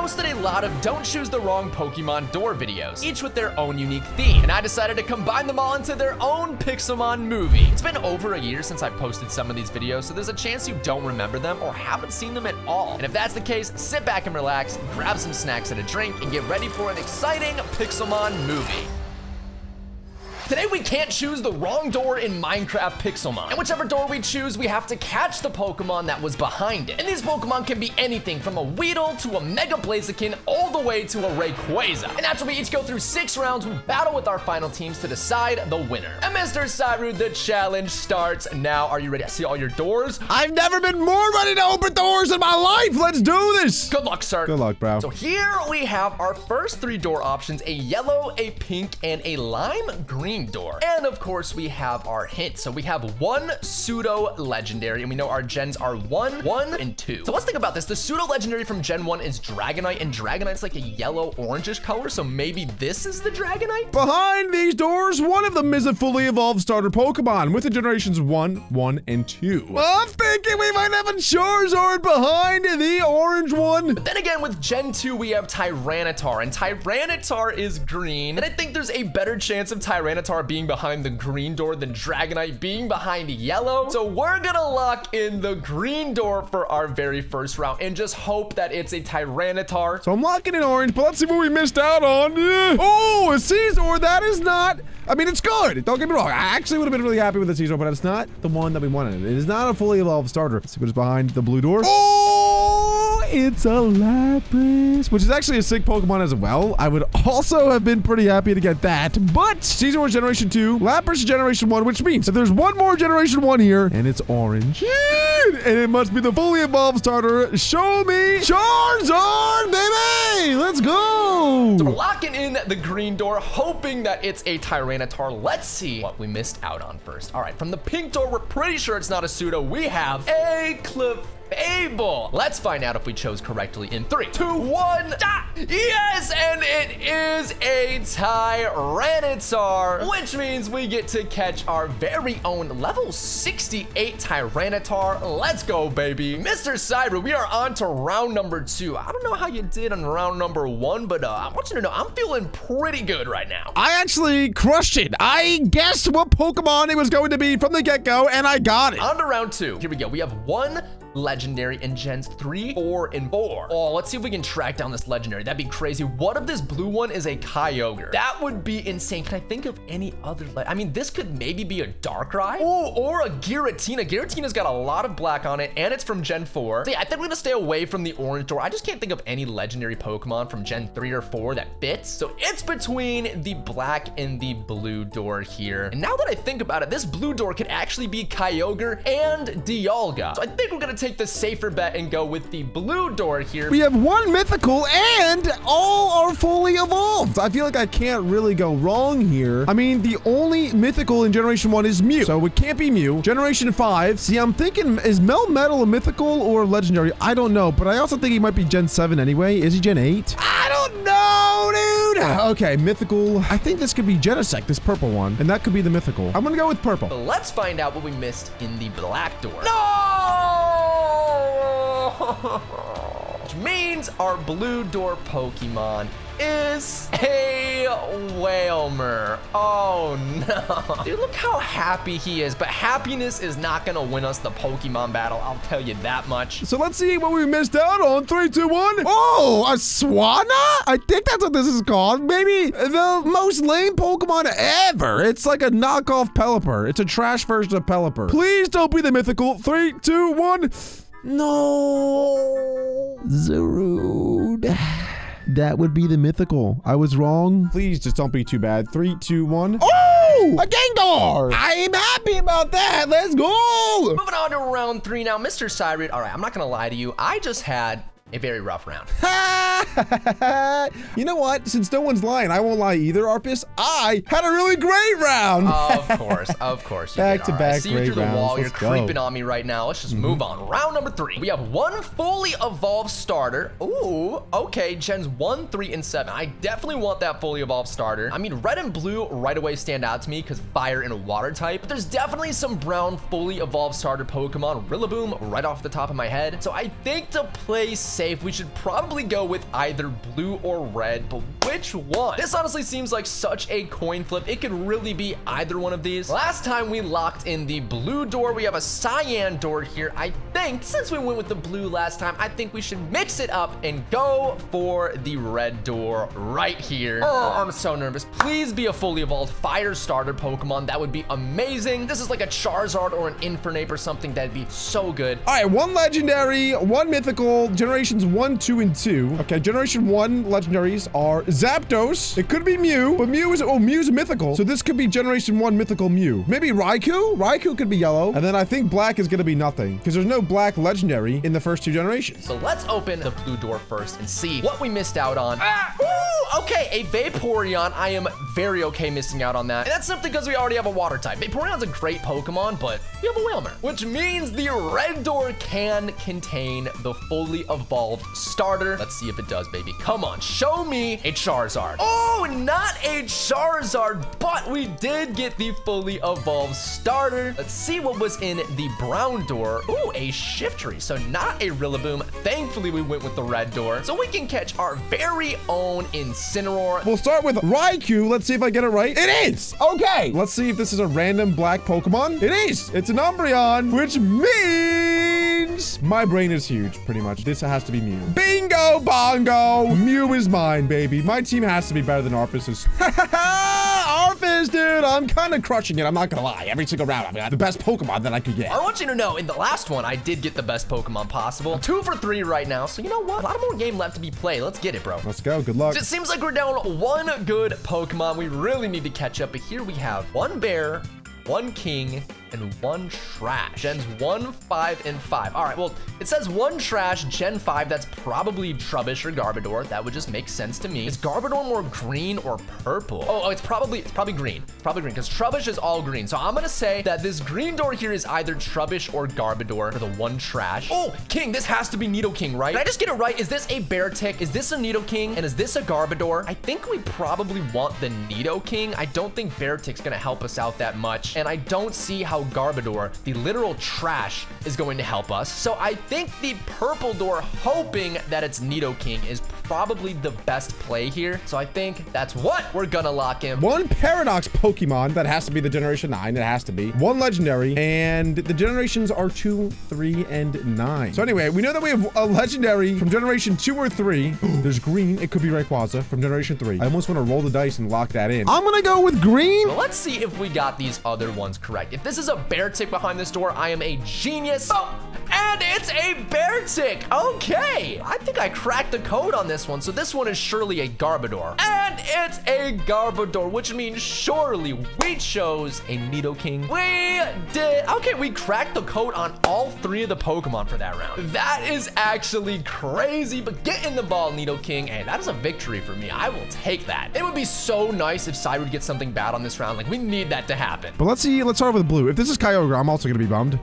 posted a lot of don't choose the wrong Pokemon door videos, each with their own unique theme, and I decided to combine them all into their own Pixelmon movie. It's been over a year since I posted some of these videos, so there's a chance you don't remember them or haven't seen them at all. And if that's the case, sit back and relax, grab some snacks and a drink, and get ready for an exciting Pixelmon movie. Today we can't choose the wrong door in Minecraft Pixelmon. And whichever door we choose, we have to catch the Pokemon that was behind it. And these Pokemon can be anything from a Weedle to a Mega Blaziken all the way to a Rayquaza. And after we each go through 6 rounds, we battle with our final teams to decide the winner. And Mr. Cyru, the challenge starts now. Are you ready? I see all your doors. I've never been more ready to open doors in my life. Let's do this. Good luck, sir. Good luck, bro. So here we have our first 3 door options, a yellow, a pink, and a lime green door. And of course we have our hint. So we have 1 pseudo legendary, and we know our gens are 1, 1, and 2. So let's think about this. The pseudo legendary from gen 1 is Dragonite, and Dragonite's like a yellow orangish color, so maybe this is the Dragonite? Behind these doors, one of them is a fully evolved starter Pokemon with the generations 1, 1, and 2. I'm thinking we might have a Charizard behind the orange one. But then again, with gen 2 we have Tyranitar, and Tyranitar is green, and I think there's a better chance of Tyranitar being behind the green door than Dragonite being behind yellow. So we're gonna lock in the green door for our very first round and just hope that it's a Tyranitar. So I'm locking in orange, but let's see what we missed out on. Oh, a Caesar. That is not, I mean, it's good. Don't get me wrong. I actually would have been really happy with the Caesar, but it's not the one that we wanted. It is not a fully evolved starter. Let's see what is behind the blue door. Oh, it's a Lapras, which is actually a sick Pokemon as well. I would also have been pretty happy to get that, but Caesar was generation 2, Lapras is generation 1, which means if there's one more generation 1 here, and it's orange, and it must be the fully evolved starter. Show me Charizard, baby! Let's go! So we're locking in the green door, hoping that it's a Tyranitar. Let's see what we missed out on first. All right, from the pink door, we're pretty sure it's not a pseudo. We have a Clefable. Let's find out if we chose correctly in 3, 2, 1. Ah! Yes, and it is a Tyranitar, which means we get to catch our very own level 68 Tyranitar. Let's go, baby. Mr. Cyber, we are on to round number 2. I don't know how you did on round number 1, but I want you to know I'm feeling pretty good right now. I actually crushed it. I guessed what Pokemon it was going to be from the get-go, and I got it. On to round 2. Here we go. We have 1 legendary in gens 3, 4, and 4. Oh, let's see if we can track down this legendary. That'd be crazy. What if this blue one is a Kyogre? That would be insane. Can I think of any other? I mean, this could maybe be a Darkrai. Oh, or a Giratina. Giratina's got a lot of black on it, and it's from gen 4. So yeah, I think we're gonna stay away from the orange door. I just can't think of any legendary Pokemon from gen 3 or 4 that fits. So it's between the black and the blue door here. And now that I think about it, this blue door could actually be Kyogre and Dialga. So I think we're gonna take the safer bet and go with the blue door here. We have 1 mythical and all are fully evolved. I feel like I can't really go wrong here. I mean, the only mythical in generation 1 is Mew, so it can't be Mew. Generation 5, see, I'm thinking, is Melmetal a mythical or legendary? I don't know, but I also think he might be gen 7 anyway. Is he gen 8? I don't know, dude. Okay, mythical. I think this could be Genesect, this purple one, and that could be the mythical. I'm gonna go with purple. But let's find out what we missed in the black door. No! Which means our blue door Pokemon is a Wailmer. Oh no. Dude, look how happy he is, but happiness is not gonna win us the Pokemon battle, I'll tell you that much. So let's see what we missed out on. 3, 2, 1. Oh, a Swanna? I think that's what this is called. Maybe the most lame Pokemon ever. It's like a knockoff Pelipper. It's a trash version of Pelipper. Please don't be the mythical. 3, 2, 1. No. Zarude. That would be the mythical. I was wrong. Please just don't be too bad. 3, 2, 1. Oh, a Gengar. I am happy about that. Let's go. Moving on to round 3 now, Mr. Cyrus. All right, I'm not gonna lie to you. I just had a very rough round. You know what? Since no one's lying, I won't lie either, Arpus. I had a really great round. Of course. Back to back I see you through the rounds. wall. You're Let's go. creeping on me right now. Let's just move on. Round number 3. We have 1 fully evolved starter. Ooh, okay. Gens 1, 3, and 7. I definitely want that fully evolved starter. I mean, red and blue right away stand out to me because fire and water type. But there's definitely some brown fully evolved starter Pokemon. Rillaboom right off the top of my head. So I think to play safe, we should probably go with either blue or red, but which one? This honestly seems like such a coin flip. It could really be either one of these. Last time we locked in the blue door. We have a cyan door here. I think since we went with the blue last time, I think we should mix it up and go for the red door right here. Oh, I'm so nervous. Please be a fully evolved fire starter Pokemon. That would be amazing. This is like a Charizard or an Infernape or something. That'd be so good. All right, 1 legendary, 1 mythical, generations 1, 2, and 2. Okay, generation 1 legendaries are Zapdos. It could be Mew, but Mew's mythical. So this could be generation 1 mythical Mew. Maybe Raikou? Raikou could be yellow. And then I think black is gonna be nothing because there's no black legendary in the first 2 generations. So let's open the blue door first and see what we missed out on. Ooh, okay, a Vaporeon. I am very okay missing out on that. And that's simply because we already have a water type. Vaporeon's a great Pokemon, but we have a Whalmer, which means the red door can contain the fully evolved starter. Let's see if it does, baby. Come on, show me a Charizard. Oh, not a Charizard, but we did get the fully evolved starter. Let's see what was in the brown door. Ooh, a Shiftry, so not a Rillaboom. Thankfully, we went with the red door, so we can catch our very own Incineroar. We'll start with Raikou. Let's see if I get it right. It is! Okay, let's see if this is a random black Pokemon. It is! It's an Umbreon, which means my brain is huge, pretty much. This has to be Mew. Bingo bongo! Mew is mine, baby. My team has to be better than Arpus's. Arpus, dude! I'm kind of crushing it. I'm not gonna lie. Every single round, I've got the best Pokemon that I could get. I want you to know, in the last one, I did get the best Pokemon possible. I'm 2 for 3 right now, so you know what? A lot more game left to be played. Let's get it, bro. Let's go. Good luck. It seems like we're down 1 good Pokemon. We really need to catch up, but here we have 1 bear, 1 king, and 1 trash. Gens 1, 5, and 5. All right, well, it says 1 trash, Gen 5. That's probably Trubbish or Garbodor. That would just make sense to me. Is Garbodor more green or purple? Oh, it's probably green. It's probably green because Trubbish is all green. So I'm gonna say that this green door here is either Trubbish or Garbodor for the 1 trash. Oh, King, this has to be Nidoking, right? Did I just get it right? Is this a Beartic? Is this a Nidoking? And is this a Garbodor? I think we probably want the Nidoking. I don't think Beartic's gonna help us out that much. And I don't see how Garbodor, the literal trash, is going to help us. So I think the purple door, hoping that it's Nidoking, is probably the best play here. So I think that's what we're gonna lock in. 1 Paradox Pokemon. That has to be the Generation 9. It has to be. 1 Legendary. And the generations are 2, 3, and 9. So anyway, we know that we have a Legendary from Generation 2 or 3. There's green. It could be Rayquaza from Generation 3. I almost want to roll the dice and lock that in. I'm gonna go with green. Well, let's see if we got these other ones correct. If this is a Beartic behind this door, I am a genius. Oh, and it's a Beartic. Okay, I think I cracked the code on this one. So this one is surely a Garbodor. And it's a Garbodor, which means surely we chose a Nidoking. We did. Okay, we cracked the code on all 3 of the Pokemon for that round. That is actually crazy, but get in the ball, Nidoking. And that is a victory for me. I will take that. It would be so nice if Cyrus would get something bad on this round. Like, we need that to happen. But let's see. Let's start with blue. If this is Kyogre, I'm also gonna be bummed.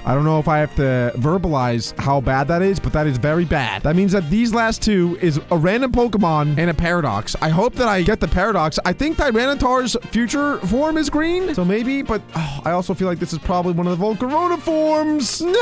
I don't know if I have to verbalize how bad that is, but that is very bad. That means that these last 2 is a random Pokemon and a Paradox. I hope that I get the Paradox. I think Tyranitar's future form is green, so maybe, but I also feel like this is probably one of the Volcarona forms. No!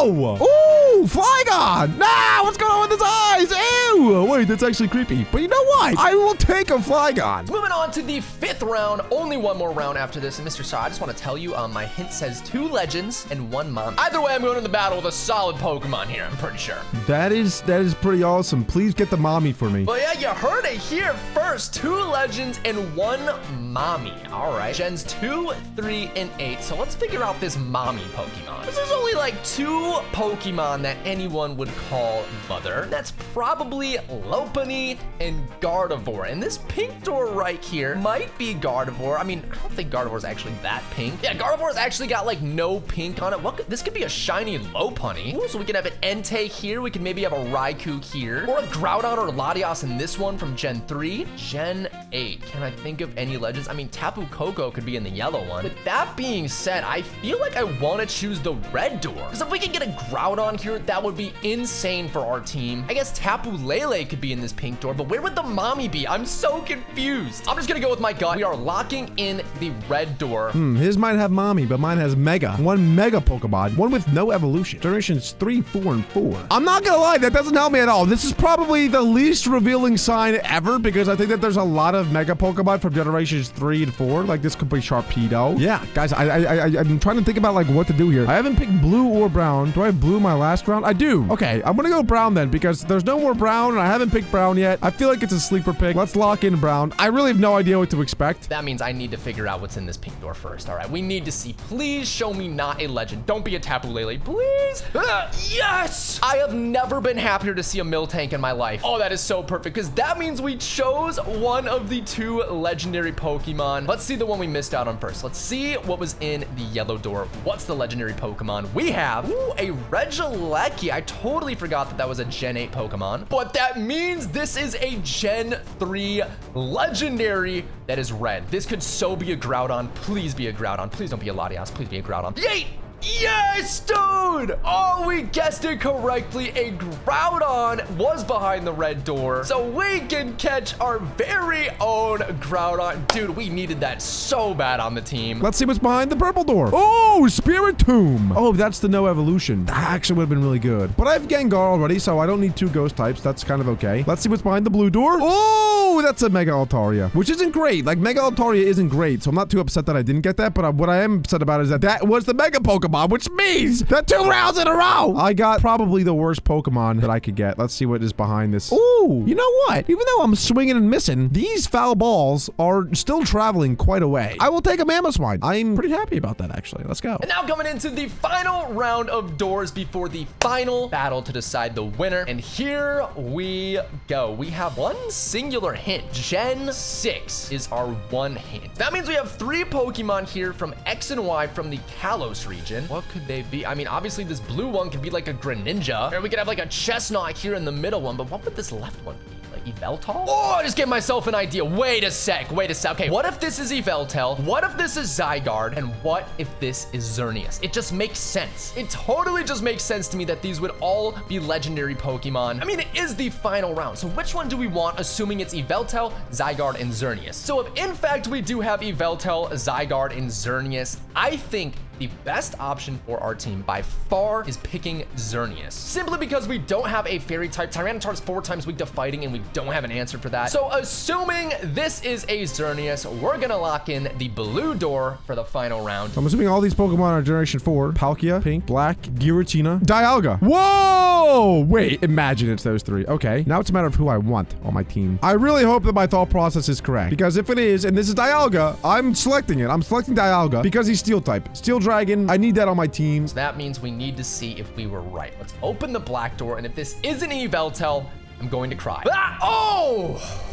Ooh, Flygon! Nah, what's going on with his eyes? Ew! Wait, that's actually creepy. But you know what? I will take a Flygon. Moving on to the 5th round. Only 1 more round after this. And Mr. Saw, I just want to tell you, my hint says 2 legends and 1 mom. Either way, I'm going to the battle with a solid Pokemon here, I'm pretty sure. That is pretty awesome. Please get the mommy for me. Well, yeah, you heard it here first. 2 legends and 1 mommy. All right, gens 2, 3, and 8. So let's figure out this mommy Pokemon. There's only like 2 Pokemon that anyone would call mother. That's probably Lopunny and Gardevoir. And this pink door right here might be Gardevoir. I mean, I don't think Gardevoir is actually that pink. Yeah, Gardevoir's actually got like no pink on it. This could be a shiny Lopunny. Ooh, so we can have an Entei here. We can maybe have a Raikou here. Or a Groudon or Latios in this one from Gen 3. Gen 8. Can I think of any legends? I mean, Tapu Koko could be in the yellow one. With that being said, I feel like I want to choose the red door. Because if we can get a Groudon here, that would be insane for our team. I guess Tapu Lele could be in this pink door, but where would the mommy be? I'm so confused. I'm just going to go with my gut. We are locking in the red door. His might have mommy, but mine has Mega. One Mega Pokemon, one with no evolution. Generations 3, 4, and 4. I'm not gonna lie, that doesn't help me at all. This is probably the least revealing sign ever because I think that there's a lot of Mega Pokemon from generations 3 and 4. Like this could be Sharpedo. Yeah, guys, I'm trying to think about like what to do here. I haven't picked blue or brown. Do I have blue in my last round? I do. Okay, I'm gonna go brown then because there's no more brown and I haven't picked brown yet. I feel like it's a sleeper pick. Let's lock in brown. I really have no idea what to expect. That means I need to figure out what's in this pink door first. All right, we need to see. Please show me not a legend. Don't be a Tapu Lele, please. Yes! I have never been happier to see a Miltank in my life. Oh, that is so perfect because that means we chose one of the 2 legendary Pokemon. Let's see the one we missed out on first. Let's see what was in the yellow door. What's the legendary Pokemon? We have a Regieleki. I totally forgot that that was a Gen 8 Pokemon, but that means this is a Gen 3 legendary that is red. This could so be a Groudon. Please be a Groudon. Please don't be a Latias. Please be a Groudon. Yay! Yes, dude! Oh, we guessed it correctly. A Groudon was behind the red door, so we can catch our very own Groudon. Dude, we needed that so bad on the team. Let's see what's behind the purple door. Oh, Spiritomb. Oh, that's the no evolution. That actually would have been really good. But I have Gengar already, so I don't need 2 ghost types. That's kind of okay. Let's see what's behind the blue door. Oh, that's a Mega Altaria, which isn't great. Like, Mega Altaria isn't great, so I'm not too upset that I didn't get that. But what I am upset about is that that was the Mega Pokemon, which means that 2 rounds in a row, I got probably the worst Pokemon that I could get. Let's see what is behind this. Ooh, you know what? Even though I'm swinging and missing, these foul balls are still traveling quite a way. I will take a Mamoswine. I'm pretty happy about that, actually. Let's go. And now coming into the final round of doors before the final battle to decide the winner. And here we go. We have one singular hint. Gen 6 is our one hint. That means we have 3 Pokemon here from X and Y from the Kalos region. What could they be? I mean, obviously this blue one could be like a Greninja, or we could have like a Chestnut here in the middle one, but what would this left one be? Like Yveltal? Oh, I just gave myself an idea. Wait a sec. Okay, what if this is Yveltal? What if this is Zygarde? And what if this is Xerneas? It just makes sense. It totally just makes sense to me that these would all be legendary Pokemon. I mean, it is the final round, so which one do we want, assuming it's Yveltal, Zygarde, and Xerneas? So if in fact we do have Yveltal, Zygarde, and Xerneas, I think the best option for our team by far is picking Xerneas. Simply because we don't have a fairy type. Tyranitar's 4 times weak to fighting and we don't have an answer for that. So assuming this is a Xerneas, we're gonna lock in the blue door for the final round. I'm assuming all these Pokemon are Generation 4. Palkia, Pink, Black, Giratina, Dialga. Whoa! Wait, imagine it's those 3. Okay, now it's a matter of who I want on my team. I really hope that my thought process is correct. Because if it is, and this is Dialga, I'm selecting it. I'm selecting Dialga because he's Steel type. Steel Dragon, I need that on my team. So that means we need to see if we were right. Let's open the black door, and if this isn't Yveltal, I'm going to cry. Ah! Oh!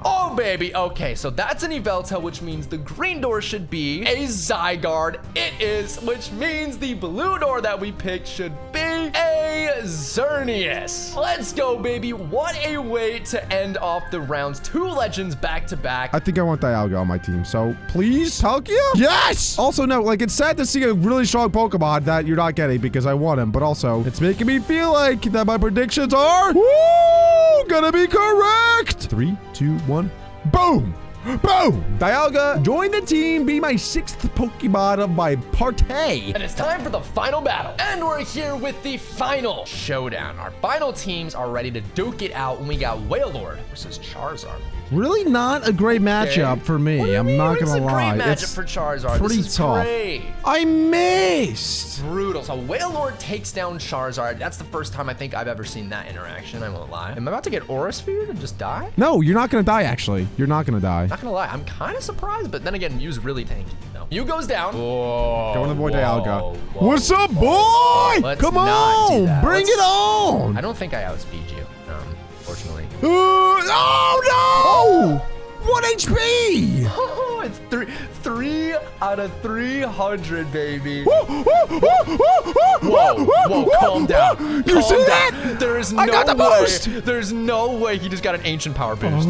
Oh, baby. Okay, so that's an Yveltal, which means the green door should be a Zygarde. It is, which means the blue door that we picked should be a Xerneas. Let's go, baby. What a way to end off the rounds. 2 legends back to back. I think I want Dialga on my team, so please, Palkia? Yes! Also, no, like, it's sad to see a really strong Pokemon that you're not getting because I want him, but also, it's making me feel like that my predictions are gonna be correct. 3, 2, 1. Boom! Boom! Dialga, join the team, be my 6th Pokemon of my party. And it's time for the final battle. And we're here with the final showdown. Our final teams are ready to duke it out, and we got Wailord versus Charizard. Really not a great matchup for me. I'm not gonna lie. It's a great matchup for Charizard. Pretty this is tough. Great. I missed. Brutal. So Wailord takes down Charizard. That's the first time I think I've ever seen that interaction. I won't lie. Am I about to get Aura Sphere and just die? No, you're not gonna die. Actually, you're not gonna die. Not gonna lie. I'm kind of surprised, but then again, Mew's really tanky. No. Mew goes down. Whoa, going to avoid Dialga. What's up, boy? Come on, bring it on. I don't think I outspeed you. Unfortunately. Oh no! 1 HP! Oh, it's 3 out of 300, baby. Whoa, Calm down. You see that? There's I got the boost. There's no way he just got an ancient power boost.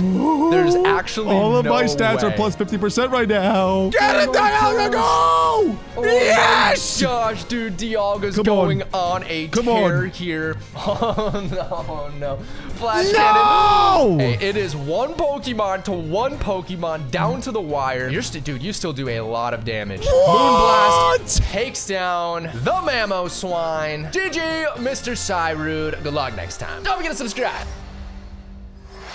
There's actually all of my stats are way. plus 50% right now. Get it, Dialga, go! Yes! Oh my gosh, dude, Dialga's going on a tear here. Oh no. Flash cannon. Hey, it is one Pokemon to one Pokemon down to the wire. Dude, you still do a lot of damage. Moonblast takes down the Mamoswine. GG, Mr. Cyrude. Good luck next time. Don't forget to subscribe.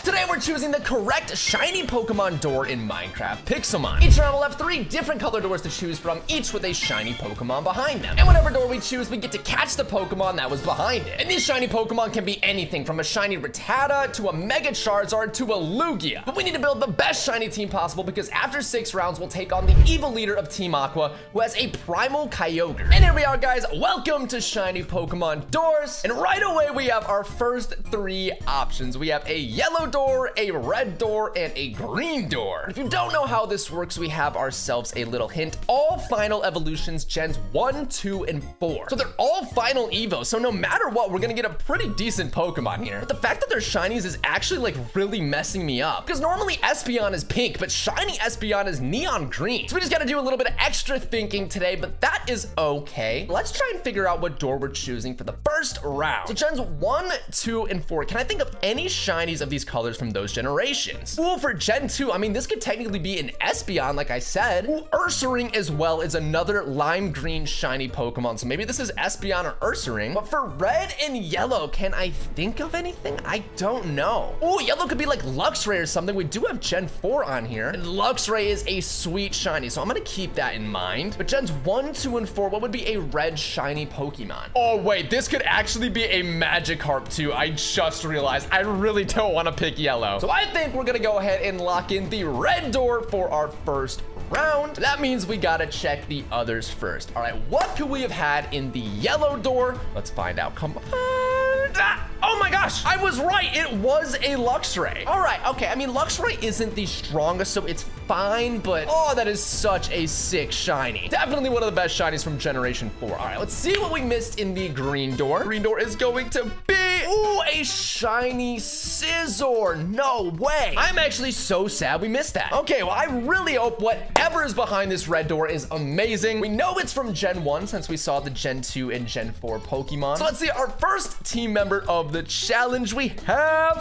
Today we're choosing the correct shiny Pokemon door in Minecraft Pixelmon. Each round will have 3 different color doors to choose from, each with a shiny Pokemon behind them. And whatever door we choose, we get to catch the Pokemon that was behind it. And these shiny Pokemon can be anything from a shiny Rattata to a Mega Charizard to a Lugia. But we need to build the best shiny team possible because after 6 rounds, we'll take on the evil leader of Team Aqua, who has a Primal Kyogre. And here we are, guys. Welcome to shiny Pokemon doors. And right away, we have our first 3 options. We have a yellow door, a red door, and a green door. If you don't know how this works, we have ourselves a little hint. All final evolutions gens 1, 2, and 4. So they're all final Evo, so no matter what, we're gonna get a pretty decent Pokemon here. But the fact that they're shinies is actually like really messing me up. Because normally Espeon is pink, but shiny Espeon is neon green. So we just gotta do a little bit of extra thinking today, but that is okay. Let's try and figure out what door we're choosing for the first round. So gens 1, 2, and 4. Can I think of any shinies of these colors from those generations? Ooh, for Gen 2, I mean, this could technically be an Espeon, like I said. Ooh, Ursaring as well is another lime green shiny Pokemon, so maybe this is Espeon or Ursaring. But for red and yellow, can I think of anything? I don't know. Ooh, yellow could be like Luxray or something. We do have Gen 4 on here, and Luxray is a sweet shiny, so I'm gonna keep that in mind. But gens 1, 2, and 4, what would be a red shiny Pokemon? Oh, wait, this could actually be a Magikarp too. I just realized I really don't want to pick yellow. So I think we're gonna go ahead and lock in the red door for our first round. That means we gotta check the others first. All right, what could we have had in the yellow door? Let's find out. Come on. Oh my gosh, I was right. It was a Luxray. All right, okay. I mean, Luxray isn't the strongest, so it's fine, but oh, that is such a sick shiny. Definitely one of the best shinies from Generation 4. All right, let's see what we missed in the green door. Green door is going to be, ooh, a shiny Scizor. No way. I'm actually so sad we missed that. Okay, well, I really hope whatever is behind this red door is amazing. We know it's from Gen 1 since we saw the Gen 2 and Gen 4 Pokemon. So let's see, our first team member of the challenge, we have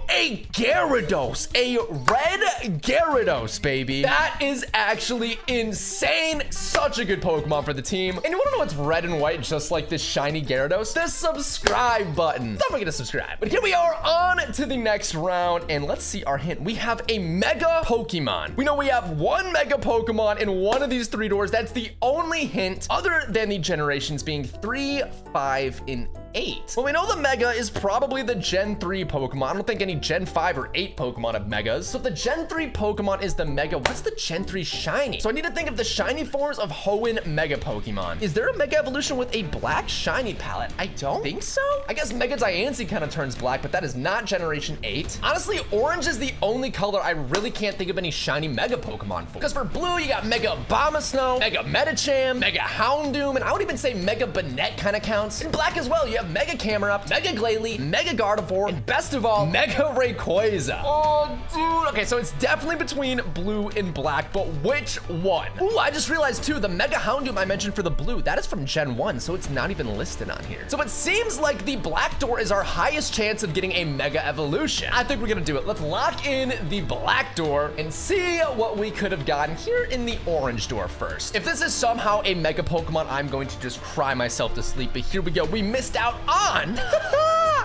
a Gyarados, a red Gyarados, baby. That is actually insane. Such a good Pokemon for the team. And you want to know what's red and white just like this shiny Gyarados? The subscribe button. Don't forget to subscribe. But here we are on to the next round, and let's see our hint. We have a Mega Pokemon. We know we have one Mega Pokemon in one of these 3 doors. That's the only hint other than the generations being 3, 5, and 8. Well, we know the Mega is probably the Gen 3 Pokemon. I don't think any Gen 5 or 8 Pokemon have Megas. So if the Gen 3 Pokemon is the Mega, what's the Gen 3 shiny? So I need to think of the shiny forms of Hoenn Mega Pokemon. Is there a Mega Evolution with a black shiny palette? I don't think so. I guess Mega Diancie kind of turns black, but that is not Generation 8. Honestly, orange is the only color I really can't think of any shiny Mega Pokemon for. Because for blue, you got Mega Abomasnow, Mega Medicham, Mega Houndoom, and I would even say Mega Banette kind of counts. In black as well, you have Mega Camerupt, Mega Glalie, Mega Gardevoir, and best of all, Mega Rayquaza. Oh, dude. Okay, so it's definitely between blue and black, but which one? Ooh, I just realized too, the Mega Houndoom I mentioned for the blue, that is from Gen 1, so it's not even listed on here. So it seems like the black door is our highest chance of getting a Mega Evolution. I think we're gonna do it. Let's lock in the black door and see what we could have gotten here in the orange door first. If this is somehow a Mega Pokemon, I'm going to just cry myself to sleep, but here we go. We missed out on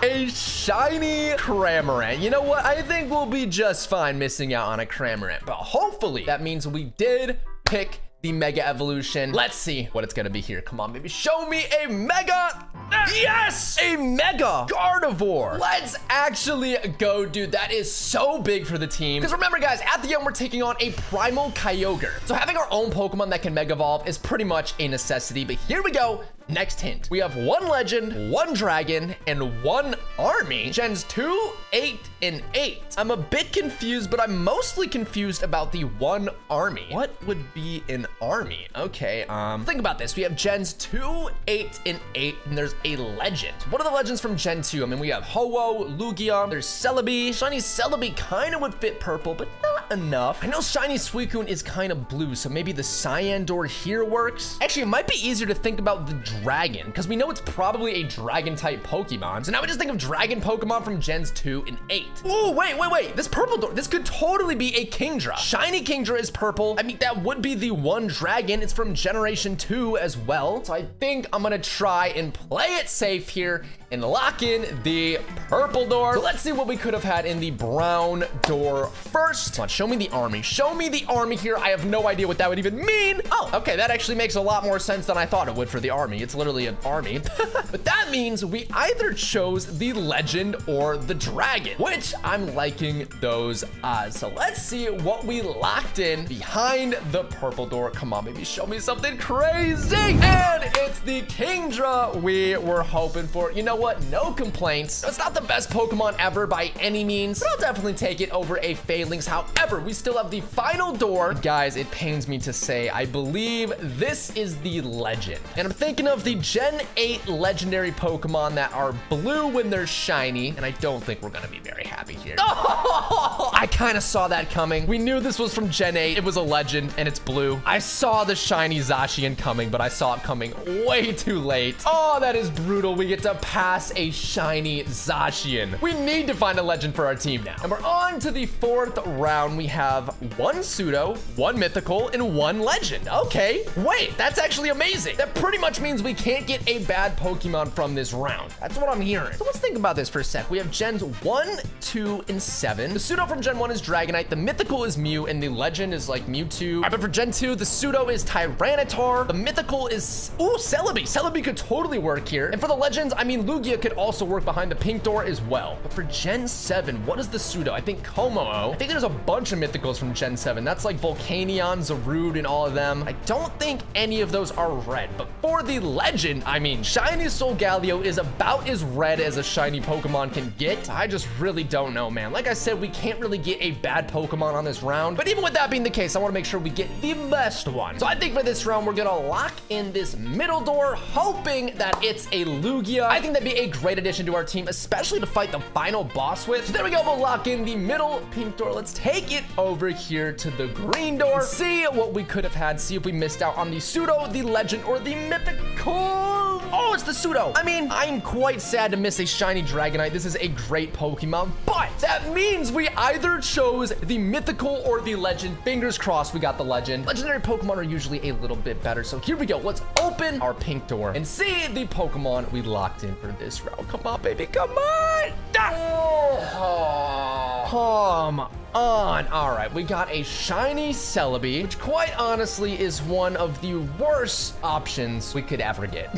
a shiny Cramorant. You know what? I think we'll be just fine missing out on a Cramorant, but hopefully that means we did pick the Mega Evolution. Let's see what it's gonna be here. Come on, baby, show me a Mega. Yes, a Mega Gardevoir. Let's actually go, dude. That is so big for the team. Because remember, guys, at the end, we're taking on a Primal Kyogre. So having our own Pokemon that can Mega Evolve is pretty much a necessity. But here we go. Next hint. We have 1 legend, 1 dragon, and 1 army. Gens 2, 8, and 8. I'm a bit confused, but I'm mostly confused about the 1 army. What would be an army? Okay, think about this. We have gens 2, 8, and 8, and there's a legend. What are the legends from Gen 2? I mean, we have Ho-Oh, Lugia, there's Celebi. Shiny Celebi kind of would fit purple, but not enough. I know Shiny Suicune is kind of blue, so maybe the Cyan Door here works. Actually, it might be easier to think about the dragon, because we know it's probably a dragon-type Pokemon. So now we just think of dragon Pokemon from Gens 2 and 8. Oh, wait. This purple door, this could totally be a Kingdra. Shiny Kingdra is purple. I mean, that would be the 1 dragon. It's from Generation 2 as well. So I think I'm gonna try and play it safe here and lock in the purple door. So let's see what we could have had in the brown door first. Come on, show me the army. Show me the army here. I have no idea what that would even mean. Oh, okay, that actually makes a lot more sense than I thought it would for the army. It's literally an army. But that means we either chose the legend or the dragon, which I'm liking those odds. So let's see what we locked in behind the purple door. Come on, maybe show me something crazy. And it's the Kingdra we were hoping for. You know what? No complaints. It's not the best Pokemon ever by any means, but I'll definitely take it over a Phalanx. However, we still have the final door. Guys, it pains me to say, I believe this is the legend. And I'm thinking of the Gen 8 legendary Pokemon that are blue when they're shiny, and I don't think we're gonna be very happy here. Oh, I kind of saw that coming. We knew this was from Gen 8. It was a legend, and it's blue. I saw the shiny Zacian coming, but I saw it coming way too late. Oh, that is brutal. We get to pass a shiny Zacian. We need to find a legend for our team now. And we're on to the 4th round. We have 1 pseudo, 1 mythical, and 1 legend. Okay, wait, that's actually amazing. That pretty much means we can't get a bad Pokemon from this round. That's what I'm hearing. So let's think about this for a sec. We have gens 1, 2, and 7. The pseudo from Gen 1 is Dragonite, the mythical is Mew, and the legend is like Mewtwo. All right, but for Gen 2, the pseudo is Tyranitar. The mythical is, ooh, Celebi. Celebi could totally work here. And for the legends, I mean, Lugia could also work behind the pink door as well. But for Gen 7, what is the pseudo? I think Komo. I think there's a bunch of mythicals from Gen 7. That's like Volcanion, Zarude, and all of them. I don't think any of those are red. But for the legend, I mean, Shiny Solgaleo is about as red as a shiny Pokemon can get. I just really don't know, man. Like I said, we can't really get a bad Pokemon on this round. But even with that being the case, I want to make sure we get the best one. So I think for this round, we're gonna lock in this middle door, hoping that it's a Lugia. I think that'd be a great addition to our team, especially to fight the final boss with. So there we go, we'll lock in the middle pink door. Let's take it over here to the green door, see what we could have had, see if we missed out on the pseudo, the legend, or the mythical. Oh, it's the pseudo. I mean, I'm quite sad to miss a shiny Dragonite. This is a great Pokemon, but that means we either chose the mythical or the legend. Fingers crossed we got the legend. Legendary Pokemon are usually a little bit better. So here we go. Let's open our pink door and see the Pokemon we locked in for this round. Come on, baby. Come on. Oh, come on. All right, we got a shiny Celebi, which quite honestly is one of the worst options we could ever get.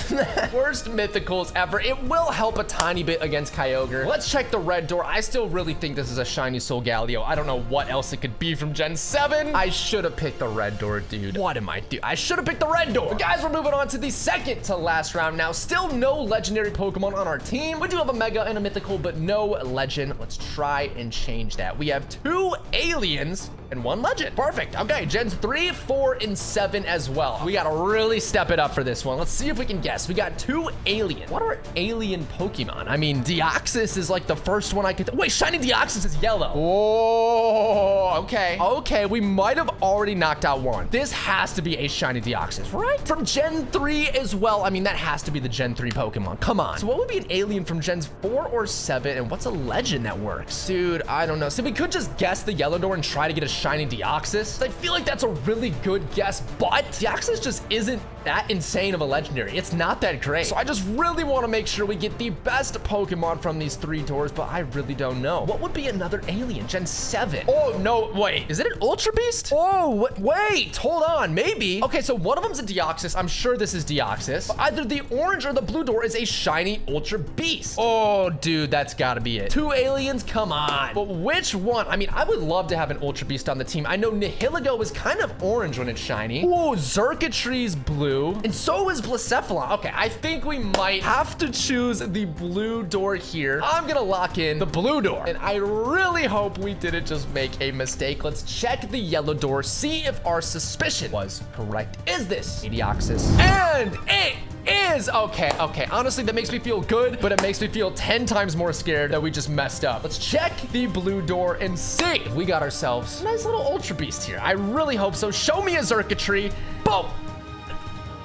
Worst mythicals ever. It will help a tiny bit against Kyogre. Let's check the red door. I still really think this is a shiny Solgaleo. I don't know what else it could be from Gen 7. I should have picked the red door, dude. What am I doing? I should have picked the red door. But guys, we're moving on to the second to last round now. Still no legendary Pokemon on our team. We do have a Mega and a mythical, but no legend. Let's try and change that. We have 2 aliens and 1 legend. Perfect. Okay, gens 3, 4, and 7 as well. We gotta really step it up for this one. Let's see if we can guess. We got 2 aliens. What are alien Pokemon? I mean, Deoxys is like the first one I could. Wait, shiny Deoxys is yellow. Oh, okay. Okay, we might have already knocked out 1. This has to be a shiny Deoxys, right? From Gen 3 as well. I mean, that has to be the Gen 3 Pokemon. Come on. So what would be an alien from Gens 4 or 7? And what's a legend that works? Dude, I don't know. So we could just guess the yellow door and try to get a shiny Deoxys. I feel like that's a really good guess, but Deoxys just isn't that insane of a legendary. It's not that great. So I just really want to make sure we get the best Pokemon from these 3 doors, but I really don't know. What would be another alien? Gen 7. Oh, no, wait. Is it an Ultra Beast? Oh, wait, hold on, maybe. Okay, so one of them's a Deoxys. I'm sure this is Deoxys. But either the orange or the blue door is a shiny Ultra Beast. Oh, dude, that's gotta be it. 2 aliens, come on. But which one? I mean, I would love to have an Ultra Beast on the team. I know Nihilego is kind of orange when it's shiny. Oh, Xurkitree's blue. blue, and so is Blacephalon. Okay, I think we might have to choose the blue door here. I'm gonna lock in the blue door, and I really hope we didn't just make a mistake. Let's check the yellow door, see if our suspicion was correct. Is this Medioxys? And it is. Okay. Honestly, that makes me feel good, but it makes me feel 10 times more scared that we just messed up. Let's check the blue door and see if we got ourselves a nice little Ultra Beast here. I really hope so. Show me a Xurkitree. Boom.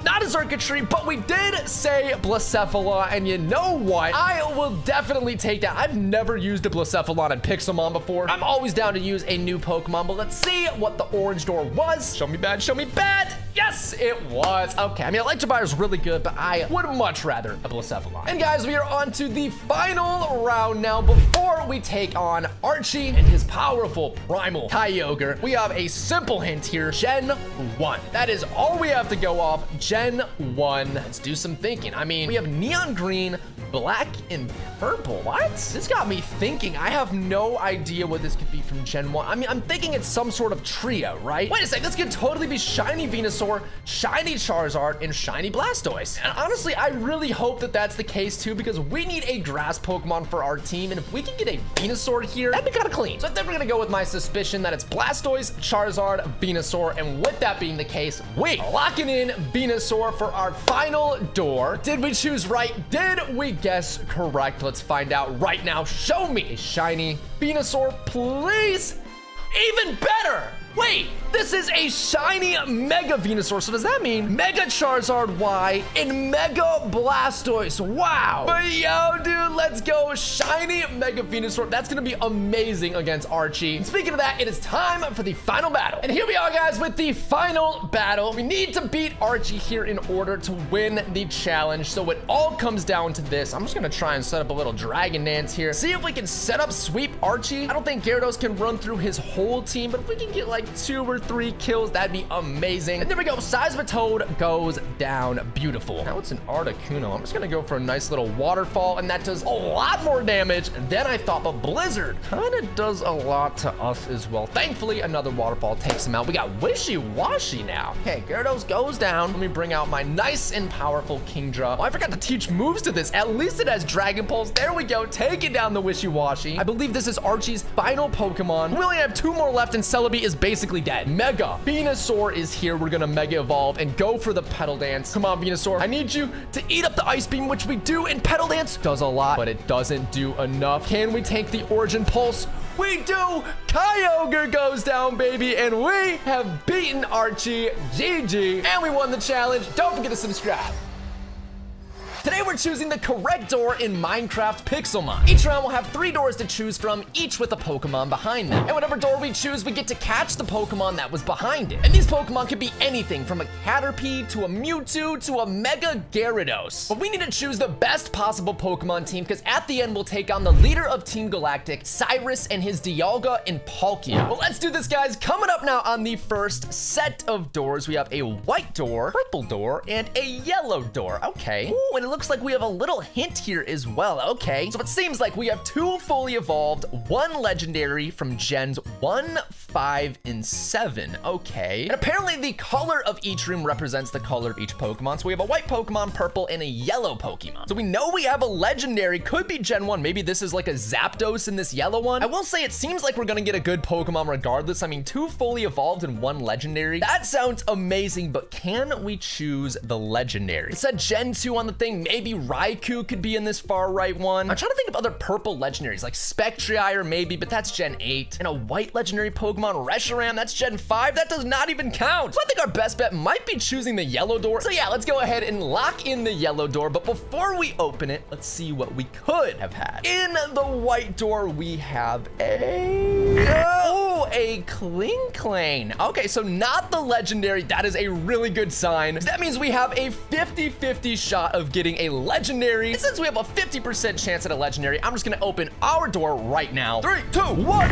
Not a Xurkitree, but we did say Blacephalon, and you know what? I will definitely take that. I've never used a Blacephalon in Pixelmon before. I'm always down to use a new Pokemon, but let's see what the orange door was. Show me bad, show me bad. Yes, it was. Okay, I mean, Electivire is really good, but I would much rather a Blacephalon. And guys, we are on to the final round now. Before we take on Archie and his powerful primal Kyogre, we have a simple hint here, Gen 1. That is all we have to go off. Gen 1. Let's do some thinking. I mean, we have neon green, black, and purple. What? This got me thinking. I have no idea what this could be from Gen 1. I mean, I'm thinking it's some sort of trio, right? Wait a second. This could totally be shiny Venusaur, shiny Charizard, and shiny Blastoise. And honestly, I really hope that that's the case too, because we need a grass Pokemon for our team. And if we can get a Venusaur here, that'd be kind of clean. So I think we're gonna go with my suspicion that it's Blastoise, Charizard, Venusaur. And with that being the case, we are locking in Venusaur for our final door. Did we choose right? Did we guess correct? Let's find out right now. Show me a shiny Venusaur, please. Even better. Wait, this is a shiny Mega Venusaur. So does that mean Mega Charizard Y and Mega Blastoise? Wow. But yo, dude, let's go. Shiny Mega Venusaur. That's gonna be amazing against Archie. And speaking of that, it is time for the final battle. And here we are, guys, with the final battle. We need to beat Archie here in order to win the challenge. So it all comes down to this. I'm just gonna try and set up a little Dragon Dance here. See if we can set up sweep Archie. I don't think Gyarados can run through his whole team, but if we can get like 2 or 3 kills, that'd be amazing. And there we go. Seismitoad goes down. Beautiful. Now it's an Articuno. I'm just gonna go for a nice little waterfall, and that does a lot more damage than I thought. But Blizzard kind of does a lot to us as well. Thankfully, another waterfall takes him out. We got Wishy-Washy now. Okay, Gyarados goes down. Let me bring out my nice and powerful Kingdra. Oh, I forgot to teach moves to this. At least it has Dragon Pulse. There we go. Taking down the Wishy-Washy. I believe this is Archie's final Pokemon. We only have 2 more left, and Celebi is basically dead. Mega Venusaur is here. We're gonna Mega Evolve and go for the Petal Dance. Come on, Venusaur. I need you to eat up the Ice Beam, which we do, and Petal Dance does a lot, but it doesn't do enough. Can we take the Origin Pulse? We do. Kyogre goes down, baby, and we have beaten Archie. GG. And we won the challenge. Don't forget to subscribe. Today we're choosing the correct door in Minecraft Pixelmon. Each round we'll have 3 doors to choose from, each with a Pokemon behind them. And whatever door we choose, we get to catch the Pokemon that was behind it. And these Pokemon could be anything from a Caterpie to a Mewtwo to a Mega Gyarados. But we need to choose the best possible Pokemon team, because at the end we'll take on the leader of Team Galactic, Cyrus, and his Dialga and Palkia. Well, let's do this, guys. Coming up now on the first set of doors, we have a white door, purple door, and a yellow door. Okay. Ooh, and it looks like we have a little hint here as well. Okay, so it seems like we have 2 fully evolved, 1 legendary from gens 1, 5, and 7. Okay, and apparently the color of each room represents the color of each Pokemon. So we have a white Pokemon, purple, and a yellow Pokemon. So we know we have a legendary, could be gen 1. Maybe this is like a Zapdos in this yellow one. I will say it seems like we're gonna get a good Pokemon regardless. I mean, 2 fully evolved and 1 legendary. That sounds amazing, but can we choose the legendary? It said gen 2 on the thing. Maybe Raikou could be in this far right one. I'm trying to think of other purple legendaries like Spectrier maybe, but that's gen 8. And a white legendary Pokemon, Reshiram, that's gen 5. That does not even count. So I think our best bet might be choosing the yellow door. So yeah, let's go ahead and lock in the yellow door. But before we open it, let's see what we could have had. In the white door, we have a Klinklang. Okay, so not the legendary. That is a really good sign. So that means we have a 50-50 shot of getting a legendary. And since we have a 50% chance at a legendary, I'm just gonna open our door right now. 3, 2, 1.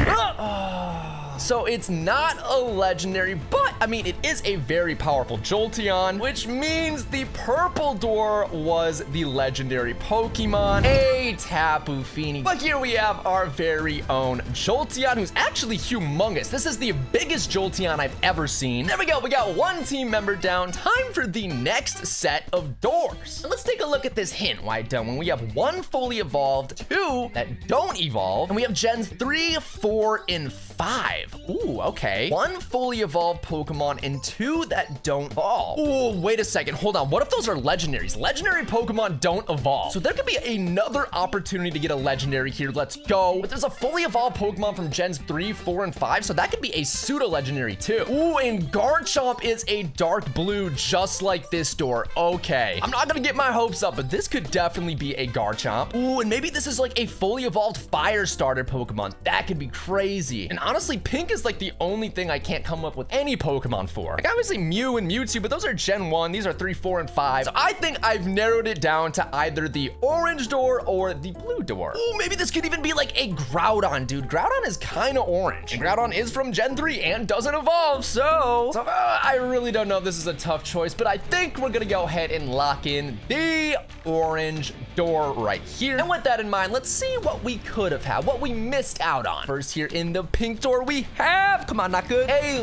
So it's not a legendary, but I mean, it is a very powerful Jolteon, which means the purple door was the legendary Pokemon, a Tapu Fini. But here we have our very own Jolteon, who's actually humongous. This is the biggest Jolteon I've ever seen. There we go. We got one team member down. Time for the next set of doors. And let's take a look at this hint. Why don't we have one fully evolved, two that don't evolve, and we have gens 3, 4, and 5. Ooh, okay. One fully evolved Pokemon and two that don't evolve. Ooh, wait a second. Hold on. What if those are legendaries? Legendary Pokemon don't evolve. So there could be another opportunity to get a legendary here. Let's go. But there's a fully evolved Pokemon from gens 3, 4, and 5, so that could be a pseudo-legendary too. Ooh, and Garchomp is a dark blue just like this door. Okay. I'm not gonna get my hopes up, but this could definitely be a Garchomp. Ooh, and maybe this is like a fully evolved fire starter Pokemon. That could be crazy. And honestly, pink is like the only thing I can't come up with any Pokemon for. Like obviously Mew and Mewtwo, but those are gen 1. These are 3, 4, and 5. So I think I've narrowed it down to either the orange door or the blue door. Ooh, maybe this could even be like a Groudon, dude. Groudon is kind of orange. And Groudon is from gen 3 and doesn't evolve, so I really don't know if this is a tough choice, but I think we're gonna go ahead and lock in the orange door right here. And with that in mind, let's see what we could have had, what we missed out on. First here in the pink door, we have, come on, not good, a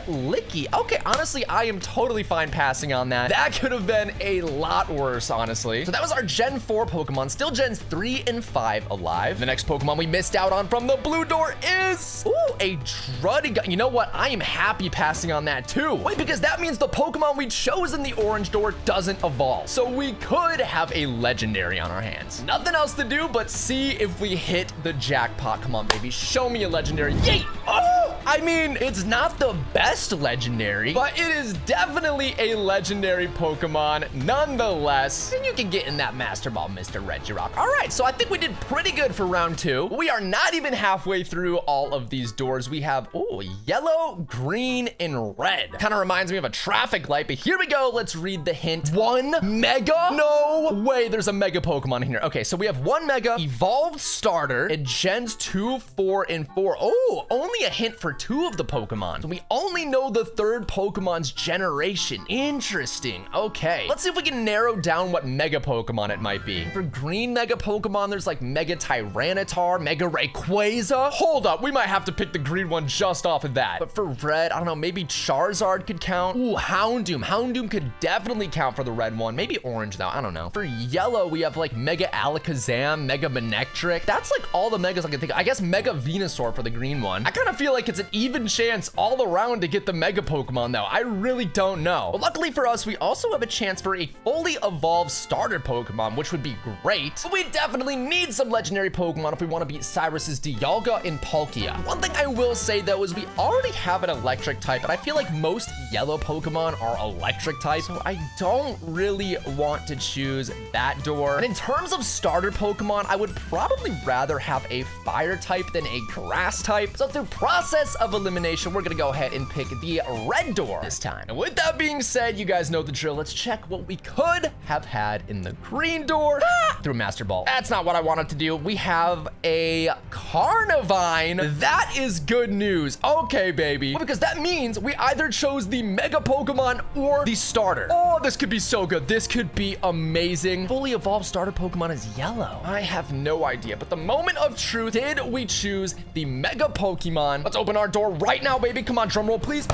Licky. Okay, honestly, I am totally fine passing on that. That could have been a lot worse, honestly. So that was our gen 4 Pokemon, still gens 3 and 5 alive. The next Pokemon we missed out on from the blue door is, ooh, a Druddigon. You know what? I am happy passing on that too. Wait, because that means the Pokemon we chose in the orange door doesn't evolve. So we could have a legendary on our hands. Nothing else to do but see if we hit the jackpot. Come on, baby. Show me a legendary. Yay! Oh! I mean, it's not the best legendary, but it is definitely a legendary Pokemon nonetheless. And you can get in that Master Ball, Mr. Regirock. All right, so I think we did pretty good for round 2. We are not even halfway through all of these doors. We have, ooh, yellow, green, and red. Kind of reminds me of a traffic light, but here we go. Let's read the hint. 1 Mega? No way there's a Mega Pokemon in here. Okay, so we have 1 Mega evolved starter in gens 2, 4, and 4. Oh, only a hint for 2 of the Pokemon. So we only know the 3rd Pokemon's generation. Interesting. Okay, let's see if we can narrow down what Mega Pokemon it might be. For green Mega Pokemon, there's like Mega Tyranitar, Mega Rayquaza. Hold up, we might have to pick the green one just off of that. But for red, I don't know, maybe Charizard could count. Ooh, Houndoom. Houndoom could definitely count for the red one. Maybe orange though, I don't know. For yellow, we have like Mega Alakazam, Mega Manectric. That's like all the Megas I can think of. I guess Mega Venusaur for the green one. I kind of feel like it's an even chance all around to get the Mega Pokemon though. I really don't know. But luckily for us, we also have a chance for a fully evolved starter Pokemon, which would be great. But we definitely need some legendary Pokemon if we want to beat Cyrus's Dialga and Palkia. One thing I will say though is we already have an electric type, and I feel like most yellow Pokemon are electric type, so I don't really want to choose that door. And in terms of starter Pokemon, I would probably rather have a fire type than a grass type. So through process of elimination, we're gonna go ahead and pick the red door this time. And with that being said, you guys know the drill. Let's check what we could have had in the green door through Master Ball. That's not what I wanted to do. We have a Carnivine. That is good news. Okay, baby. Well, because that means we either chose the Mega Pokemon or the starter. Oh, this could be so good. This could be amazing. Fully evolved starter Pokemon is yellow. I have no idea, but the moment of truth, did we choose the Mega Pokemon? Let's open our door right now, baby. Come on, drum roll, please.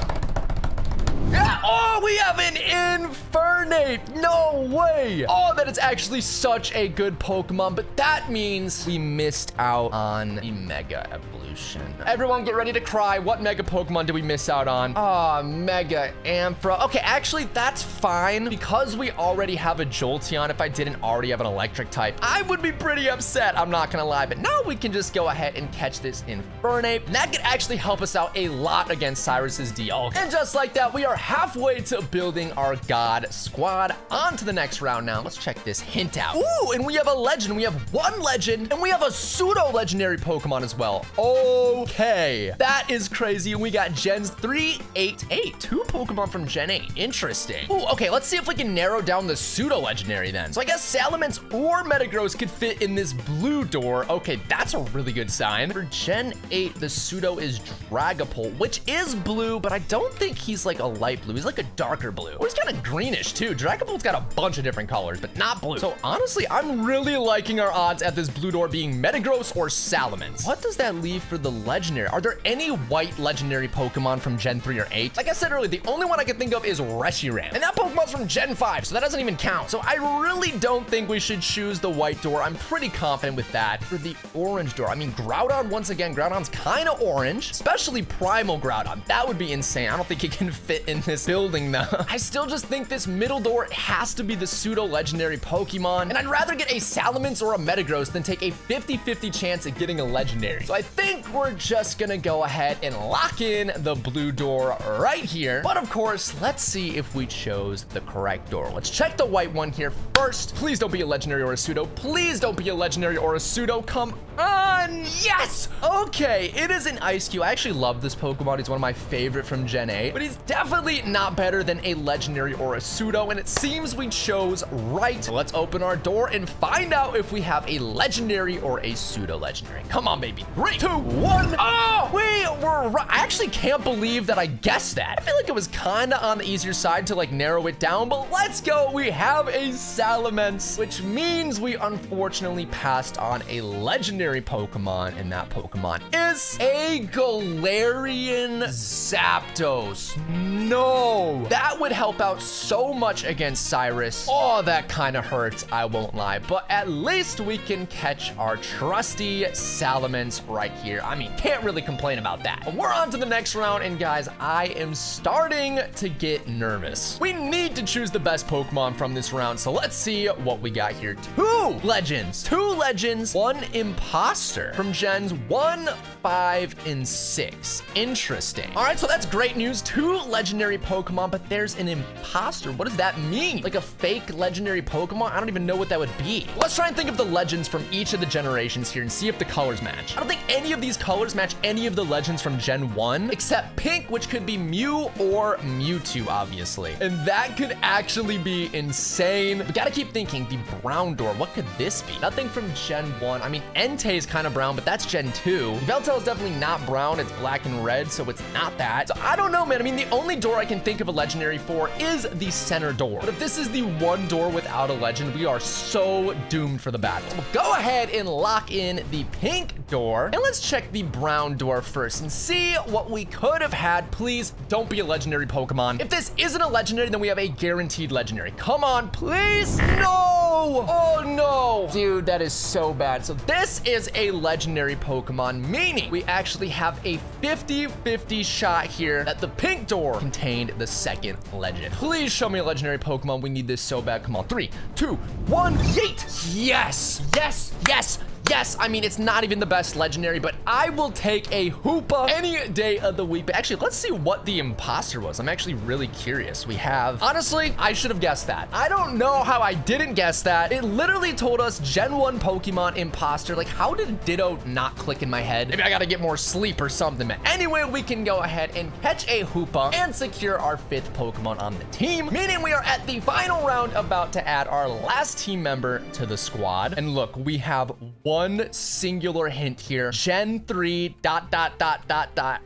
Yeah. Oh, we have an Infernape. No way. Oh, that is actually such a good Pokemon, but that means we missed out on the Mega Evolution. Everyone get ready to cry. What Mega Pokemon did we miss out on? Oh, Mega Ampharos. Okay, actually, that's fine because we already have a Jolteon. If I didn't already have an electric type, I would be pretty upset. I'm not gonna lie, but now we can just go ahead and catch this Infernape. And that could actually help us out a lot against Cyrus's Dialga. And just like that, we are halfway to building our God Squad. On to the next round now. Let's check this hint out. Ooh, and we have a legend. We have one legend, and we have a pseudo-legendary Pokemon as well. Okay, that is crazy. And we got Gens 3, 8, 8. 2 Pokemon from Gen 8. Interesting. Ooh, okay, let's see if we can narrow down the pseudo-legendary then. So I guess Salamence or Metagross could fit in this blue door. Okay, that's a really good sign. For Gen 8, the pseudo is Dragapult, which is blue, but I don't think he's like a light blue. He's like a darker blue. Or he's kind of greenish too. Dragapult's got a bunch of different colors, but not blue. So honestly, I'm really liking our odds at this blue door being Metagross or Salamence. What does that leave for the legendary? Are there any white legendary Pokemon from Gen 3 or 8? Like I said earlier, the only one I can think of is Reshiram. And that Pokemon's from Gen 5, so that doesn't even count. So I really don't think we should choose the white door. I'm pretty confident with that. For the orange door, I mean, Groudon, once again, Groudon's kind of orange, especially Primal Groudon. That would be insane. I don't think it can fit in this building though. I still just think this middle door has to be the pseudo legendary Pokemon. And I'd rather get a Salamence or a Metagross than take a 50-50 chance at getting a legendary. So I think we're just gonna go ahead and lock in the blue door right here. But of course, let's see if we chose the correct door. Let's check the white one here first. Please don't be a legendary or a pseudo. Please don't be a legendary or a pseudo. Come on. Yes. Okay, it is an Ice Cube. I actually love this Pokemon. He's one of my favorite from Gen 8, but he's definitely not better than a legendary or a pseudo, and it seems we chose right. So let's open our door and find out if we have a legendary or a pseudo legendary. Come on, baby. 3, 2, 1. Oh, we were right. I actually can't believe that I guessed that. I feel like it was kind of on the easier side to like narrow it down, but let's go. We have a Salamence, which means we unfortunately passed on a legendary Pokemon, and that Pokemon is a Galarian Zapdos. No, that would help out so much against Cyrus. Oh, that kind of hurts, I won't lie, but at least we can catch our trusty Salamence right here. I mean, can't really complain about that. But we're on to the next round, and guys, I am starting to get nervous. We need to choose the best Pokemon from this round, so let's see what we got here. 2 legends, 1 imposter from Gens 1, 5, and 6. Interesting. All right, so that's great news. 2 legendary Pokemon, but there's an imposter. What does that mean? Like a fake legendary Pokemon? I don't even know what that would be. Let's try and think of the legends from each of the generations here and see if the colors match. I don't think any of these colors match any of the legends from Gen 1, except pink, which could be Mew or Mewtwo, obviously. And that could actually be insane. We gotta keep thinking. The brown door, what could this be? Nothing from Gen 1. I mean, Entei is kind of brown, but that's Gen 2. Veltel is definitely not brown. It's black and red, so it's not that. So I don't know, man. I mean, the only door I can think of a legendary for is the center door. But if this is the one door without a legend, we are so doomed for the battle. So we'll go ahead and lock in the pink door. And let's check the brown door first and see what we could have had. Please don't be a legendary Pokemon. If this isn't a legendary, then we have a guaranteed legendary. Come on, please. No. Oh, no. Dude, that is so bad. So this is a legendary Pokemon, meaning we actually have a 50-50 shot here that the pink door contained the second legend. Please show me a legendary Pokemon. We need this so bad. Come on. 3, 2, 1, yeet. Yes, yes, yes. Yes, I mean, it's not even the best legendary, but I will take a Hoopa any day of the week. But actually, let's see what the imposter was. I'm actually really curious. We have, honestly, I should have guessed that. I don't know how I didn't guess that. It literally told us Gen 1 Pokemon imposter. Like, how did Ditto not click in my head? Maybe I gotta get more sleep or something. But anyway, we can go ahead and catch a Hoopa and secure our 5th Pokemon on the team, meaning we are at the final round, about to add our last team member to the squad. And look, we have one singular hint here. Gen 3, ...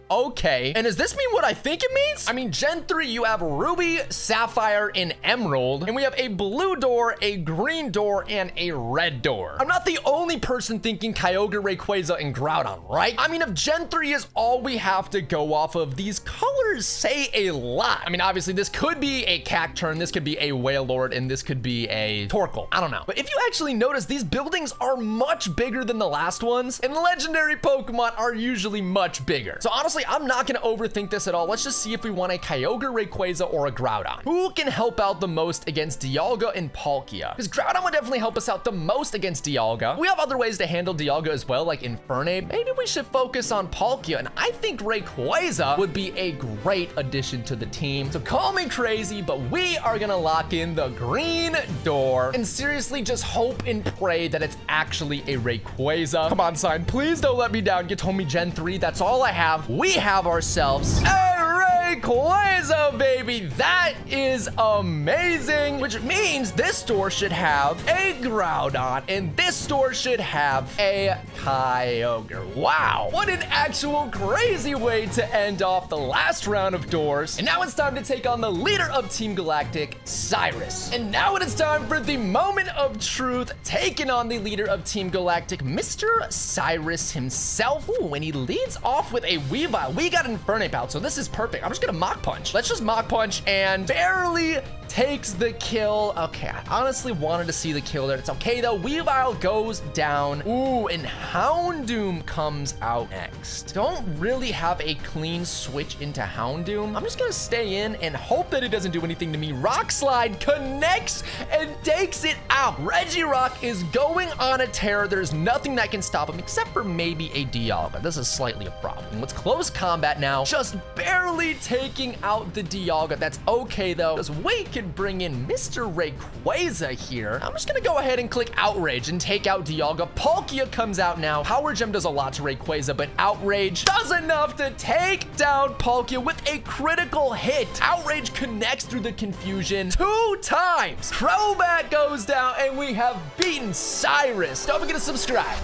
Okay. And does this mean what I think it means? I mean, Gen 3, you have Ruby, Sapphire, and Emerald. And we have a blue door, a green door, and a red door. I'm not the only person thinking Kyogre, Rayquaza, and Groudon, right? I mean, if Gen 3 is all we have to go off of, these colors say a lot. I mean, obviously, this could be a Cacturn, this could be a Wailord, and this could be a Torkoal. I don't know. But if you actually notice, these buildings are much much bigger than the last ones, and legendary Pokemon are usually much bigger. So honestly, I'm not gonna overthink this at all. Let's just see if we want a Kyogre, Rayquaza, or a Groudon. Who can help out the most against Dialga and Palkia? Because Groudon would definitely help us out the most against Dialga. We have other ways to handle Dialga as well, like Infernape. Maybe we should focus on Palkia, and I think Rayquaza would be a great addition to the team. So call me crazy, but we are gonna lock in the green door and seriously just hope and pray that it's actually a Rayquaza. Come on, sign, please don't let me down. You told me Gen 3, that's all I have. We have ourselves a Rayquaza, baby. That is amazing, which means this store should have a Groudon and this store should have a Kyogre. Wow, what an actual crazy way to end off the last round of doors. And now it's time to take on the leader of Team Galactic, Cyrus. And now it is time for the moment of truth, taking on the leader of Team Galactic, Mr. Cyrus himself. Ooh, and he leads off with a Weavile. We got Infernape out, so this is perfect. I'm just gonna Mach Punch. Let's just Mach Punch and barely takes the kill. Okay, I honestly wanted to see the kill there. It's okay though. Weavile goes down. Ooh, and Houndoom comes out next. Don't really have a clean switch into Houndoom. I'm just gonna stay in and hope that it doesn't do anything to me. Rock Slide connects and takes it out. Regirock is going on a tear. There's nothing that can stop him except for maybe a Dialga. This is slightly a problem. Let's close combat now. Just barely taking out the Dialga. That's okay though, because we can bring in Mr. Rayquaza here. I'm just gonna go ahead and click Outrage and take out Dialga. Palkia comes out now. Power Gem does a lot to Rayquaza, but Outrage does enough to take down Palkia with a critical hit. Outrage connects through the confusion 2 times. Crobat goes down, and we have beaten Cyrus. Don't forget to subscribe.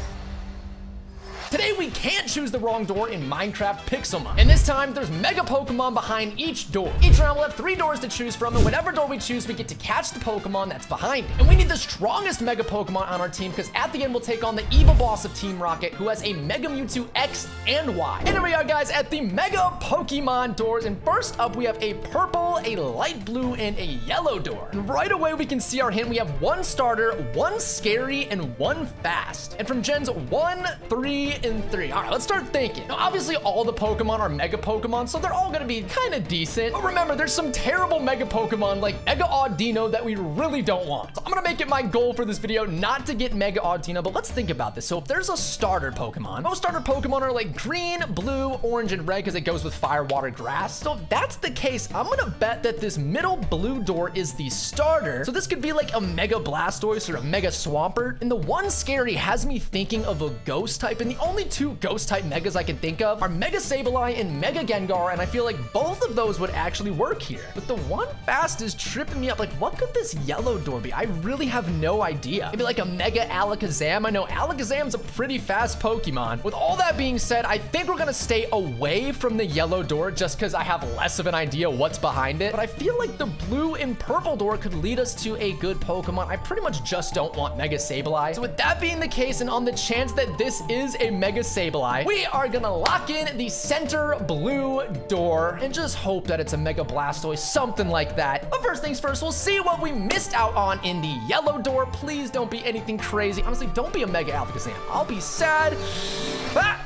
Today, we can't choose the wrong door in Minecraft Pixelmon. And this time, there's Mega Pokemon behind each door. Each round, we'll have 3 doors to choose from, and whatever door we choose, we get to catch the Pokemon that's behind it. And we need the strongest Mega Pokemon on our team, because at the end, we'll take on the evil boss of Team Rocket, who has a Mega Mewtwo X and Y. And here we are, guys, at the Mega Pokemon doors. And first up, we have a purple, a light blue, and a yellow door. And right away, we can see our hint. We have 1 starter, 1 scary, and 1 fast. And from gens 1, 3, and 3. All right, let's start thinking. Now, obviously, all the Pokemon are Mega Pokemon, so they're all gonna be kind of decent. But remember, there's some terrible Mega Pokemon like Mega Audino that we really don't want. So I'm gonna make it my goal for this video not to get Mega Audino, but let's think about this. So if there's a starter Pokemon, most starter Pokemon are like green, blue, orange, and red because it goes with fire, water, grass. So if that's the case, I'm gonna bet that this middle blue door is the starter. So this could be like a Mega Blastoise or a Mega Swampert. And the 1 scary has me thinking of a ghost type, and the only 2 ghost type megas I can think of are Mega Sableye and Mega Gengar, and I feel like both of those would actually work here. But the 1 fast is tripping me up. Like, what could this yellow door be? I really have no idea. Maybe like a Mega Alakazam. I know Alakazam's a pretty fast Pokemon. With all that being said, I think we're gonna stay away from the yellow door just because I have less of an idea what's behind it. But I feel like the blue and purple door could lead us to a good Pokemon. I pretty much just don't want Mega Sableye. So with that being the case, and on the chance that this is a Mega Sableye, we are gonna lock in the center blue door and just hope that it's a Mega Blastoise, something like that. But first things first, we'll see what we missed out on in the yellow door. Please don't be anything crazy. Honestly, don't be a Mega Alakazam. I'll be sad.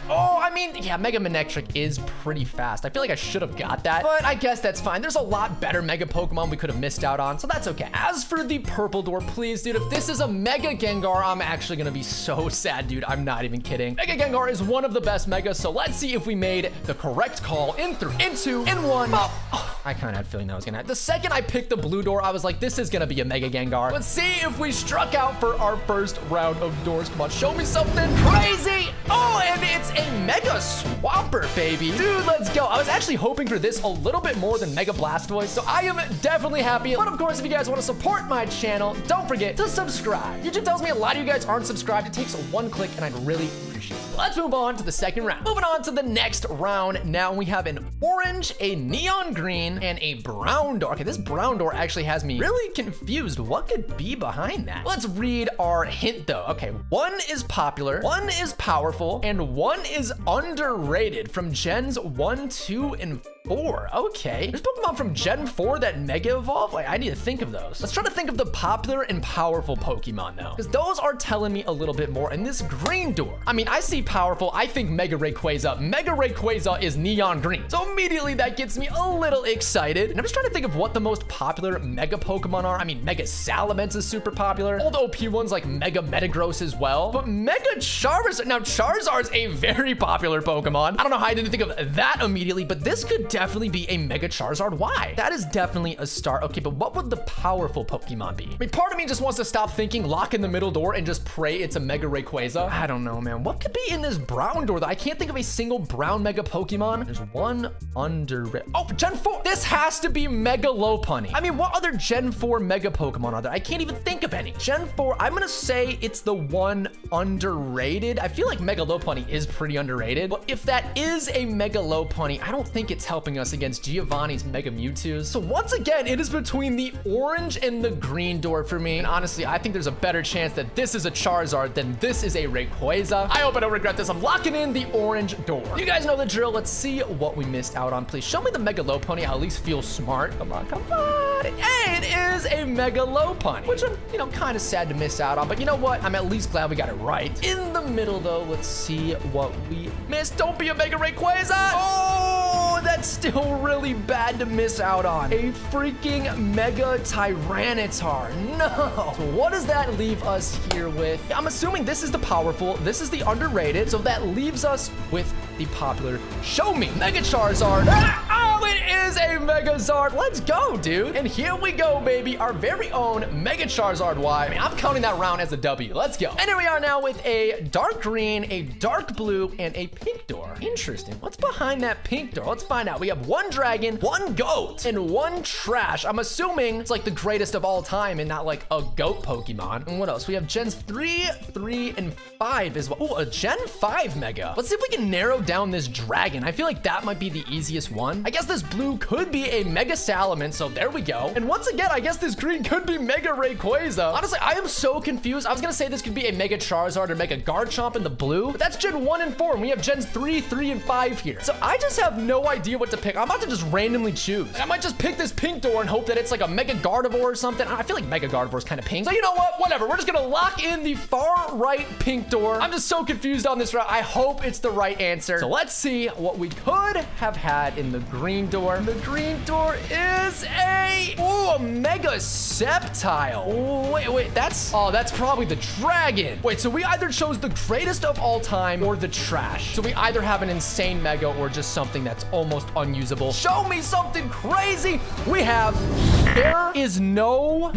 Oh, I mean, yeah, Mega Manectric is pretty fast. I feel like I should have got that, but I guess that's fine. There's a lot better Mega Pokemon we could have missed out on, so that's okay. As for the purple door, please, dude, if this is a Mega Gengar, I'm actually gonna be so sad, dude. I'm not even kidding. Mega Gengar is one of the best Megas, so let's see if we made the correct call in 3, in 2, in 1. Oh, I kind of had a feeling that was gonna happen. The second I picked the blue door, I was like, this is gonna be a Mega Gengar. Let's see if we struck out for our first round of doors. Come on, show me something crazy. Oh, and it's a Mega Swampert, baby. Dude, let's go. I was actually hoping for this a little bit more than Mega Blastoise, so I am definitely happy. But of course, if you guys want to support my channel, don't forget to subscribe. YouTube tells me a lot of you guys aren't subscribed. It takes 1 click, and I'd really appreciate it. Let's move on to the second round. Moving on to the next round. Now we have an orange, a neon green, and a brown door. Okay, this brown door actually has me really confused. What could be behind that? Let's read our hint though. Okay, 1 is popular, 1 is powerful, and 1 is underrated from gens 1, 2, and 4. Okay. There's Pokemon from Gen 4 that Mega Evolve? Like, I need to think of those. Let's try to think of the popular and powerful Pokemon, though, because those are telling me a little bit more. And this green door, I mean, I see powerful. I think Mega Rayquaza. Mega Rayquaza is neon green. So immediately that gets me a little excited. And I'm just trying to think of what the most popular Mega Pokemon are. I mean, Mega Salamence is super popular. Old OP ones like Mega Metagross as well. But Mega Charizard, now Charizard is a very popular Pokemon. I don't know how I didn't think of that immediately, but this could definitely be a Mega Charizard. Why? That is definitely a start. Okay, but what would the powerful Pokemon be? I mean, part of me just wants to stop thinking, lock in the middle door, and just pray it's a Mega Rayquaza. I don't know, man. What could be in this brown door? I can't think of a single brown Mega Pokemon. There's one under... Oh, Gen 4. This has to be Mega Lopunny. I mean, what other Gen 4 Mega Pokemon are there? I can't even think of any. Gen 4, I'm gonna say it's the one underrated. I feel like Mega Lopunny is pretty underrated. But if that is a Mega Lopunny, I don't think it's helping us against Giovanni's Mega Mewtwo. So once again, it is between the orange and the green door for me. And honestly, I think there's a better chance that this is a Charizard than this is a Rayquaza. I hope I don't regret this. I'm locking in the orange door. You guys know the drill. Let's see what we missed out on. Please show me the Mega Lopunny. I at least feel smart. Come on, come on. Hey, it is a Mega Lopunny, which I'm, kind of sad to miss out on. But you know what? I'm at least glad we got it right. In the middle, though, let's see what we missed. Don't be a Mega Rayquaza. Oh, that's still really bad to miss out on. A freaking Mega Tyranitar. No. So what does that leave us here with? I'm assuming this is the powerful. This is the underrated. So that leaves us with the popular. Show me Mega Charizard. Oh, it is a Megazard. Let's go, dude. And here we go, baby. Our very own Mega Charizard Y. I mean, I'm counting that round as a W. Let's go. And here we are now with a dark green, a dark blue, and a pink door. Interesting. What's behind that pink door? Let's find out. We have one dragon, one goat, and one trash. I'm assuming it's like the greatest of all time and not like a goat Pokemon. And what else? We have Gens 3, 3, and 5 as well. Oh, a Gen 5 Mega. Let's see if we can narrow down this dragon. I feel like that might be the easiest one. I guess this blue could be a Mega Salamence, so there we go. And once again, I guess this green could be Mega Rayquaza. Honestly, I am so confused. I was gonna say this could be a Mega Charizard or Mega Garchomp in the blue, but that's Gen 1 and 4, and we have Gens 3, 3, and 5 here. So I just have no idea what to pick. I'm about to just randomly choose. I might just pick this pink door and hope that it's like a Mega Gardevoir or something. I feel like Mega Gardevoir is kind of pink. So you know what? Whatever. We're just gonna lock in the far right pink door. I'm just so confused on this route. I hope it's the right answer. So let's see what we could have had in the green door. The green door is a Mega Sceptile. Oh, wait, that's probably the dragon. Wait, so we either chose the greatest of all time or the trash. So we either have an insane Mega or just something that's almost unusable. Show me something crazy. There is no,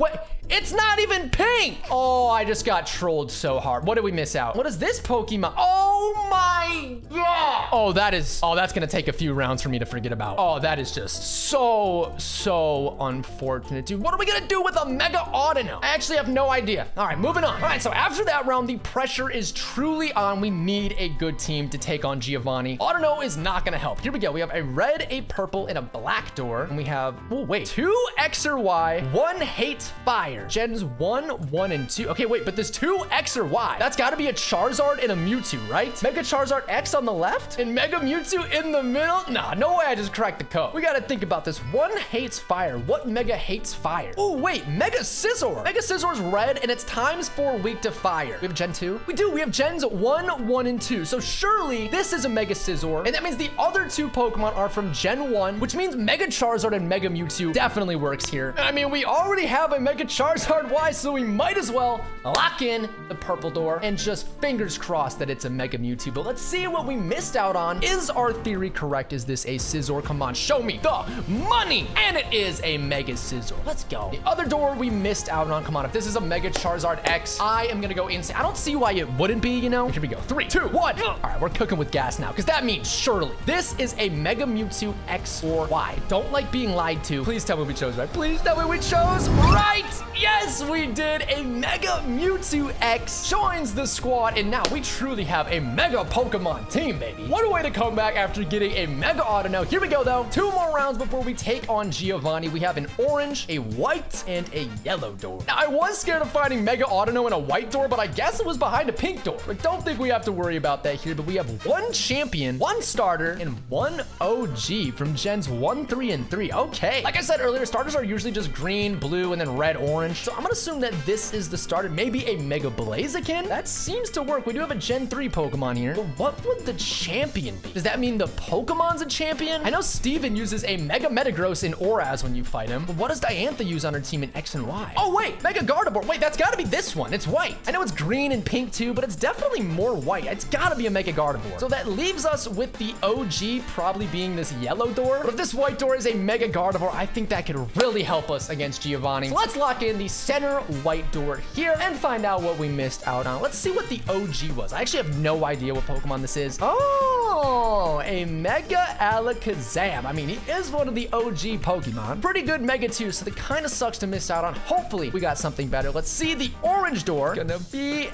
it's not even pink. Oh, I just got trolled so hard. What did we miss out? What is this Pokemon? Oh my God. Oh, that's gonna take a few rounds for me to forget about. Oh, that is just so unfortunate, dude. What are we gonna do with a Mega Audino? I actually have no idea. All right, moving on. All right, so after that round, the pressure is truly on. We need a good team to take on Giovanni. Audino is not gonna help. Here we go. We have a red, a purple, and a black door. And we have, oh wait, 2 X or Y, 1 hates fire. Gens 1, 1, and 2. Okay, wait, but there's 2 X or Y. That's gotta be a Charizard and a Mewtwo, right? Mega Charizard X on the left and Mega Mewtwo in the middle? Nah, no way I just cracked the code. We gotta think about this. 1 hates fire. What Mega hates fire? Oh, wait, Mega Scizor. Mega Scizor's red and it's ×4 weak to fire. We have Gen 2? We do. We have Gens 1, 1, and 2. So surely this is a Mega Scizor. And that means the other 2 Pokemon are from Gen 1, which means Mega Charizard and Mega Mewtwo definitely works here. I mean, we already have a Mega Charizard Y, so we might as well lock in the purple door and just fingers crossed that it's a Mega Mewtwo. But let's see what we missed out on. Is our theory correct? Is this a Scizor? Come on, show me the money. And it is a Mega Scizor. Let's go. The other door we missed out on. Come on, if this is a Mega Charizard X, I am gonna go insane. I don't see why it wouldn't be, you know? Here we go. 3, 2, 1. All right, we're cooking with gas now, because that means surely this is a Mega Mewtwo X or Y. Don't like being lied to. Please tell me we chose right. Please tell me we chose right. Yes, we did. A Mega Mewtwo X joins the squad, and now we truly have a Mega Pokemon team, baby. What a way to come back after getting a Mega Autono. Here we go, though. 2 more rounds before we take on Giovanni. We have an orange, a white, and a yellow door. Now, I was scared of finding Mega Autono in a white door, but I guess it was behind a pink door. I don't think we have to worry about that here, but we have 1 champion, 1 starter, and 1 OG from gens 1, 3, and 3. Okay. Like I said earlier, starters are usually just green, blue, and then red, orange. So I'm gonna assume that this is the starter. Maybe a Mega Blaziken? That seems to work. We do have a Gen 3 Pokemon here. But what would the champion be? Does that mean the Pokemon's a champion? I know Steven uses a Mega Metagross in Oraz when you fight him. But what does Diantha use on her team in X and Y? Oh, wait. Mega Gardevoir. Wait, that's gotta be this one. It's white. I know it's green and pink too, but it's definitely more white. It's gotta be a Mega Gardevoir. So that leaves us with the OG probably being this yellow door. But if this white door is a Mega Gardevoir, I think that could really help us against Giovanni. So let's lock in the center white door here and find out what we missed out on. Let's see what the OG was. I actually have no idea what Pokemon this is. Oh, a Mega Alakazam. I mean, he is one of the OG Pokemon. Pretty good Mega too, so it kind of sucks to miss out on. Hopefully, we got something better. Let's see the orange door. Gonna be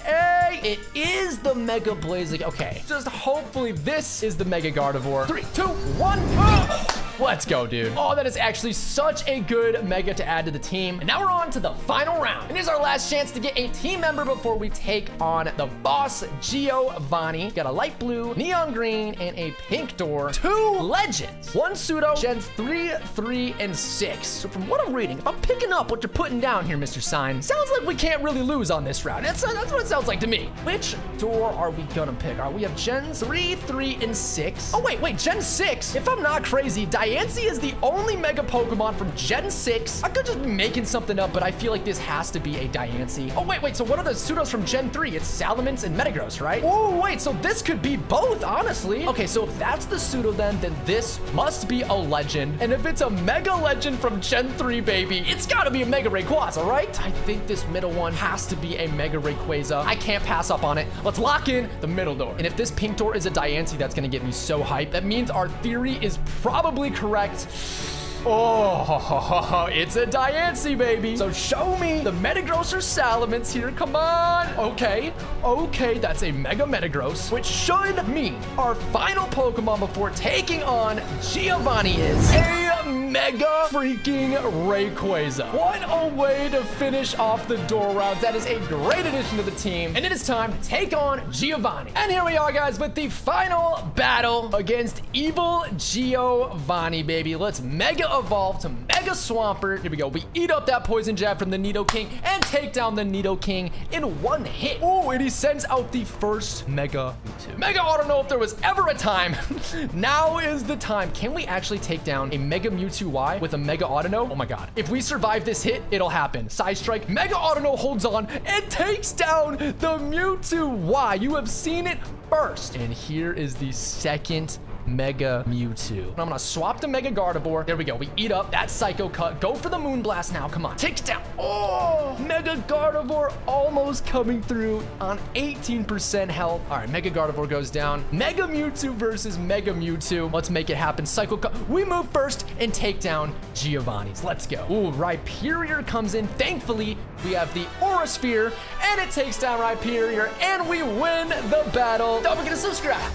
it is the Mega Blaziken. Okay, just hopefully this is the Mega Gardevoir. 3, 2, 1. Oh! Let's go, dude. Oh, that is actually such a good Mega to add to the team. And now we're on to the final round. And here's our last chance to get a team member before we take on the boss, Giovanni. Got a light blue, neon green, and a pink door. 2 legends. 1 pseudo, gens 3, 3, and 6. So from what I'm reading, if I'm picking up what you're putting down here, Mr. Sign, sounds like we can't really lose on this round. That's what it sounds like to me. Which door are we gonna pick? All right, we have gens 3, 3, and 6. Oh, wait, gen 6. If I'm not crazy, Diancie is the only Mega Pokemon from Gen 6. I could just be making something up, but I feel like this has to be a Diancie. Oh, wait, so what are the pseudos from Gen 3? It's Salamence and Metagross, right? Oh, wait, so this could be both, honestly. Okay, so if that's the pseudo then this must be a legend. And if it's a Mega Legend from Gen 3, baby, it's gotta be a Mega Rayquaza, right? I think this middle one has to be a Mega Rayquaza. I can't pass up on it. Let's lock in the middle door. And if this pink door is a Diancie, that's gonna get me so hyped. That means our theory is probably correct. Oh, it's a Diancie, baby. So show me the Metagross or Salamence here. Come on. Okay, that's a Mega Metagross, which should mean our final Pokemon before taking on Giovanni is a Mega freaking Rayquaza. What a way to finish off the door rounds. That is a great addition to the team. And it is time to take on Giovanni. And here we are, guys, with the final battle against evil Giovanni, baby. Let's Mega evolve to Mega Swampert. Here we go. We eat up that poison jab from the Nidoking and take down the Nidoking in 1 hit. Oh, and he sends out the first Mega Mewtwo. Mega, I don't know if there was ever a time. Now is the time. Can we actually take down a Mega Mewtwo Y with a Mega Autono? Oh my God. If we survive this hit, it'll happen. Side Strike, Mega Autono holds on and takes down the Mewtwo Y. You have seen it first. And here is the second Mega Mewtwo. I'm gonna swap to Mega Gardevoir. There we go. We eat up that Psycho Cut. Go for the Moonblast now. Come on. Takes down. Oh, Mega Gardevoir almost coming through on 18% health. All right, Mega Gardevoir goes down. Mega Mewtwo versus Mega Mewtwo. Let's make it happen. Psycho Cut. We move first and take down Giovanni's. Let's go. Ooh, Rhyperior comes in. Thankfully, we have the Aura Sphere, and it takes down Rhyperior, and we win the battle. Don't forget to subscribe.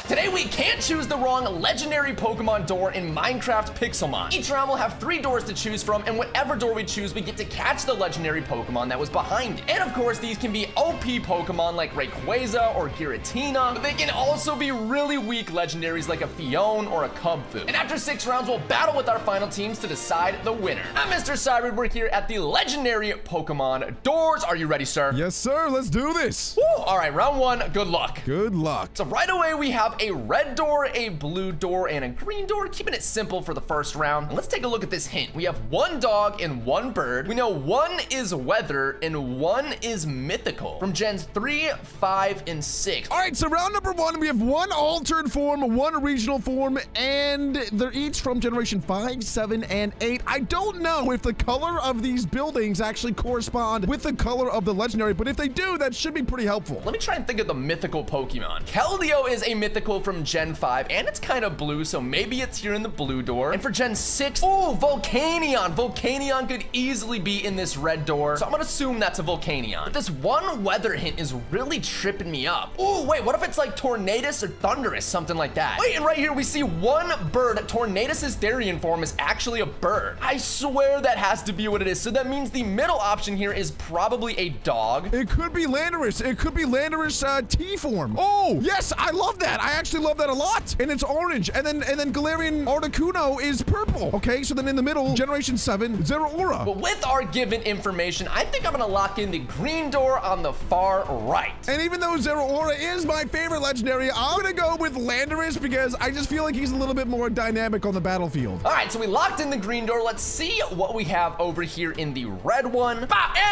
Today we can't choose the wrong legendary Pokemon door in Minecraft Pixelmon. Each round will have 3 doors to choose from, and whatever door we choose, we get to catch the legendary Pokemon that was behind it. And of course, these can be OP Pokemon like Rayquaza or Giratina, but they can also be really weak legendaries like a Fione or a Cubfu. And after 6 rounds, we'll battle with our final teams to decide the winner. I'm Mr. Cyrud. We're here at the legendary Pokemon doors. Are you ready, sir? Yes, sir. Let's do this. Woo. All right, round 1. Good luck. Good luck. So right away, we have a red door, a blue door, and a green door, keeping it simple for the first round. And let's take a look at this hint. We have 1 dog and 1 bird. We know 1 is weather and 1 is mythical from gens 3, 5, and 6. All right, so round number 1, we have 1 altered form, 1 regional form, and they're each from generation 5, 7, and 8. I don't know if the color of these buildings actually correspond with the color of the legendary, but if they do, that should be pretty helpful. Let me try and think of the mythical Pokemon. Keldeo is a mythical from from Gen 5, and it's kind of blue, so maybe it's here in the blue door. And for Gen 6, ooh, Volcanion. Volcanion could easily be in this red door, so I'm gonna assume that's a Volcanion. But this one weather hint is really tripping me up. Ooh, wait, what if it's like Tornadus or Thunderous, something like that? Wait, and right here we see one bird. Tornadus's Therian form is actually a bird. I swear that has to be what it is. So that means the middle option here is probably a dog. It could be Landorus. It could be Landorus T form. Oh, yes, I love that. I actually love that a lot. And it's orange. And then Galarian Articuno is purple. Okay, so then in the middle, Generation 7, Zeraora. But with our given information, I think I'm gonna lock in the green door on the far right. And even though Zeraora is my favorite legendary, I'm gonna go with Landorus because I just feel like he's a little bit more dynamic on the battlefield. All right, so we locked in the green door. Let's see what we have over here in the red one.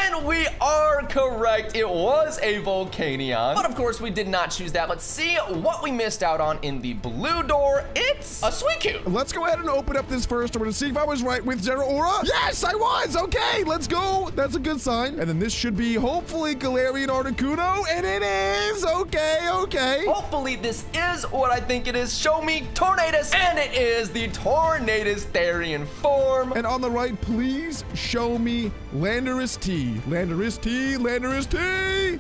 And we are correct. It was a Volcanion. But of course, we did not choose that. Let's see what we missed out on in the blue door. It's a Suicune. Let's go ahead and open up this first. We're gonna see if I was right with Zeraora. Yes, I was. Okay, let's go. That's a good sign. And then this should be hopefully Galarian Articuno, and it is. Okay, okay. Hopefully this is what I think it is. Show me Tornadus, and it is the Tornadus Therian form. And on the right, please show me Landorus T. Landorus T. Landorus T.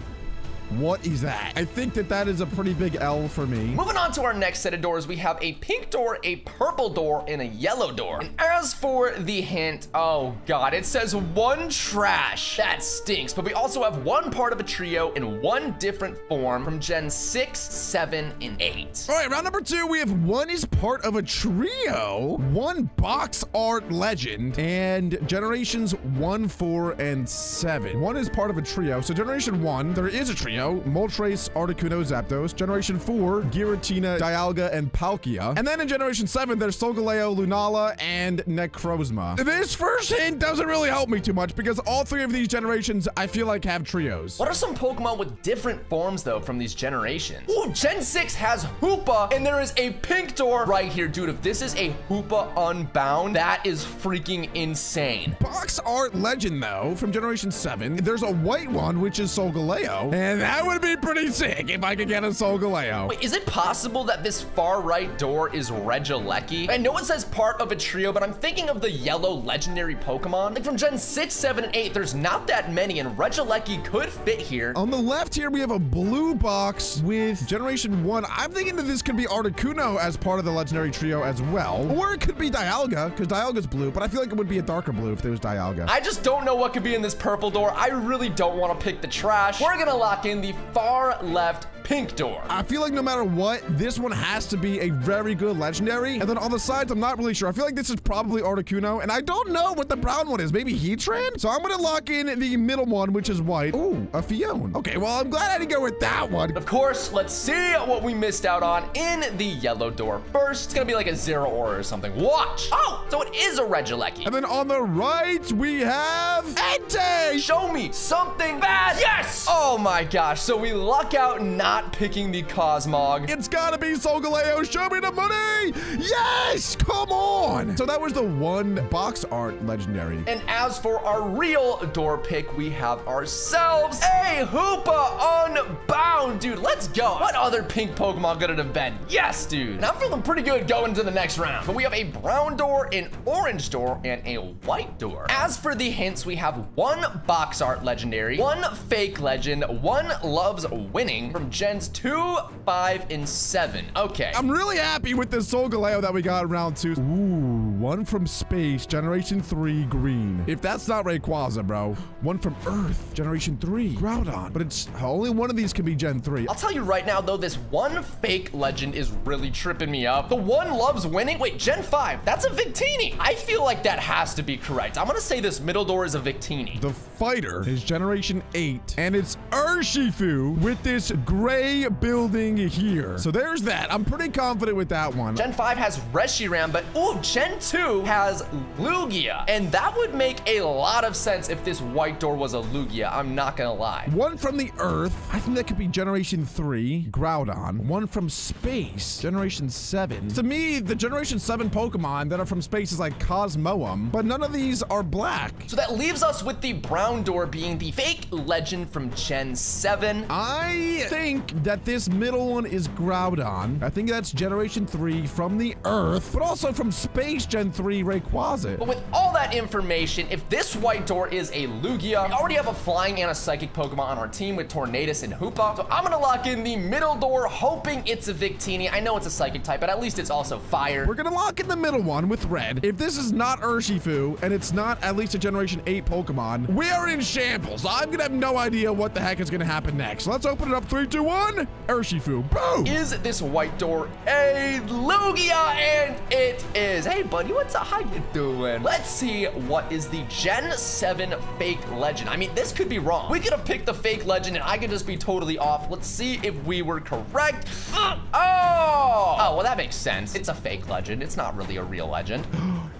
What is that? I think that is a pretty big L for me. Moving on to our next set of doors, we have a pink door, a purple door, and a yellow door. And as for the hint, oh God, it says one trash. That stinks. But we also have one part of a trio in one different form from Gen 6, 7, and 8. All right, round number 2, we have one is part of a trio, one box art legend, and generations 1, 4, and 7. One is part of a trio. So generation 1, there is a trio. Moltres, Articuno, Zapdos. Generation 4, Giratina, Dialga, and Palkia. And then in Generation 7, there's Solgaleo, Lunala, and Necrozma. This first hint doesn't really help me too much because all 3 of these generations, I feel like, have trios. What are some Pokemon with different forms, though, from these generations? Ooh, Gen 6 has Hoopa, and there is a pink door right here. Dude, if this is a Hoopa Unbound, that is freaking insane. Box art legend, though, from Generation 7, there's a white one, which is Solgaleo, and that would be pretty sick if I could get a Solgaleo. Wait, is it possible that this far right door is Regieleki? I know it says part of a trio, but I'm thinking of the yellow legendary Pokemon. Like from Gen 6, 7, and 8, there's not that many, and Regieleki could fit here. On the left here, we have a blue box with Generation 1. I'm thinking that this could be Articuno as part of the legendary trio as well. Or it could be Dialga, because Dialga's blue, but I feel like it would be a darker blue if there was Dialga. I just don't know what could be in this purple door. I really don't want to pick the trash. We're gonna lock in the far left pink door. I feel like no matter what, this one has to be a very good legendary. And then on the sides, I'm not really sure. I feel like this is probably Articuno, and I don't know what the brown one is. Maybe Heatran? So I'm gonna lock in the middle one, which is white. Ooh, a Fion. Okay, well, I'm glad I didn't go with that one. Of course, let's see what we missed out on in the yellow door first. It's gonna be like a Zeraora or something. Watch. Oh, so it is a Regieleki. And then on the right, we have Entei. Show me something bad. Yes! Oh my gosh, so we luck out not picking the Cosmog. It's gotta be Solgaleo. Show me the money. Yes, come on. So that was the one box art legendary. And as for our real door pick, we have ourselves a Hoopa Unbound. Dude, let's go. What other pink Pokemon could it have been? Yes, dude. And I'm feeling pretty good going into the next round. But we have a brown door, an orange door, and a white door. As for the hints, we have one box art legendary, one fake legend, one loves winning from Gens 2, 5, and 7. Okay. I'm really happy with the Solgaleo that we got in round 2. Ooh, one from space, Generation 3, green. If that's not Rayquaza, bro. One from Earth, Generation 3, Groudon. But it's only one of these can be Gen 3. I'll tell you right now, though, this one fake legend is really tripping me up. The one loves winning. Wait, Gen 5, that's a Victini. I feel like that has to be correct. I'm gonna say this middle door is a Victini. The fighter is Generation 8, and it's Urshifu with this gray building here. So there's that. I'm pretty confident with that one. Gen 5 has Reshiram, but ooh, Gen 2 2 has Lugia. And that would make a lot of sense if this white door was a Lugia. I'm not gonna lie. One from the Earth. I think that could be Generation 3, Groudon. One from space, Generation 7. To me, the Generation 7 Pokemon that are from space is like Cosmoem, but none of these are black. So that leaves us with the brown door being the fake legend from Gen 7. I think that this middle one is Groudon. I think that's Generation 3 from the Earth, but also from space, Gen 3 Rayquaza. But with all that information, if this white door is a Lugia, we already have a flying and a psychic Pokemon on our team with Tornadus and Hoopa. So I'm gonna lock in the middle door, hoping it's a Victini. I know it's a psychic type, but at least it's also fire. We're gonna lock in the middle one with red. If this is not Urshifu, and it's not at least a Generation 8 Pokemon, we are in shambles. I'm gonna have no idea what the heck is gonna happen next. Let's open it up. 3, 2, 1. Urshifu. Boom! Is this white door a Lugia? And it is. Hey, buddy, what's up? How you doing? Let's see what is the Gen 7 fake legend. I mean, this could be wrong. We could have picked the fake legend, and I could just be totally off. Let's see if we were correct. Oh, well, that makes sense. It's a fake legend. It's not really a real legend.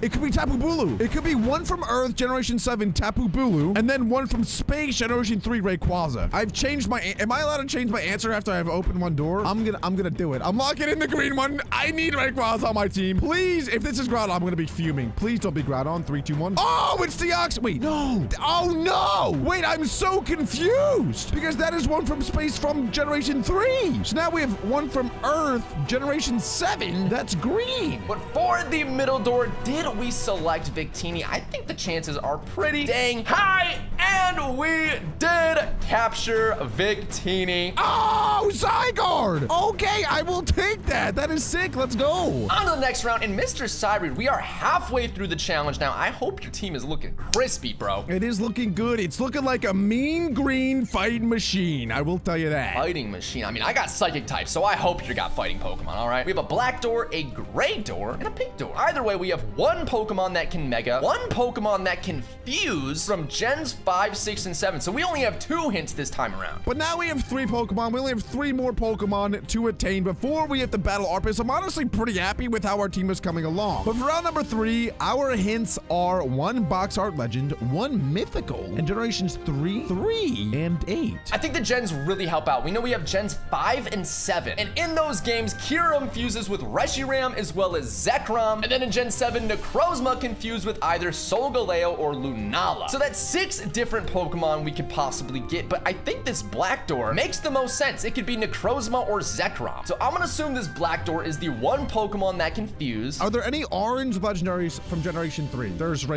It could be Tapu Bulu. It could be one from Earth, Generation 7, Tapu Bulu, and then one from Space, Generation 3, Rayquaza. I've changed my, am I allowed to change my answer after I've opened one door? I'm gonna do it. I'm locking in the green one. I need Rayquaza on my team. Please, if this is Groudon, I'm gonna be fuming. Please don't be Groudon. 3, 2, 1. Oh, it's Deoxys. Wait, no. Oh, no. Wait, I'm so confused because that is one from Space from Generation 3. So now we have one from Earth, Generation 7. That's green. But for the middle door, did we select Victini? I think the chances are pretty dang high, and we did capture Victini. Oh, Zygarde. Okay, I will take that. That is sick. Let's go. On to the next round, and Mr. Cybrid, we are halfway through the challenge now. I hope your team is looking crispy, bro. It is looking good. It's looking like a mean green fighting machine. I will tell you that. Fighting machine. I mean, I got psychic types, so I hope you got fighting Pokemon, all right? We have a black door, a gray door, and a pink door. Either way, we have one Pokemon that can Mega, one Pokemon that can Fuse from Gens 5, 6, and 7. So we only have 2 hints this time around. But now we have 3 Pokemon. We only have 3 more Pokemon to attain before we have to battle Arpus. I'm honestly pretty happy with how our team is coming along. But for round number 3, our hints are 1 box art legend, 1 mythical, and generations 3, 3, and 8. I think the gens really help out. We know we have gens 5 and 7. And in those games, Kyurem fuses with Reshiram as well as Zekrom. And then in Gen 7, Necrozma can fuse with either Solgaleo or Lunala. So that's 6 different Pokemon we could possibly get. But I think this black door makes the most sense. It could be Necrozma or Zekrom. So I'm gonna assume this black door is the 1 Pokemon that can fuse. Are there any orange legendaries from Generation 3? There's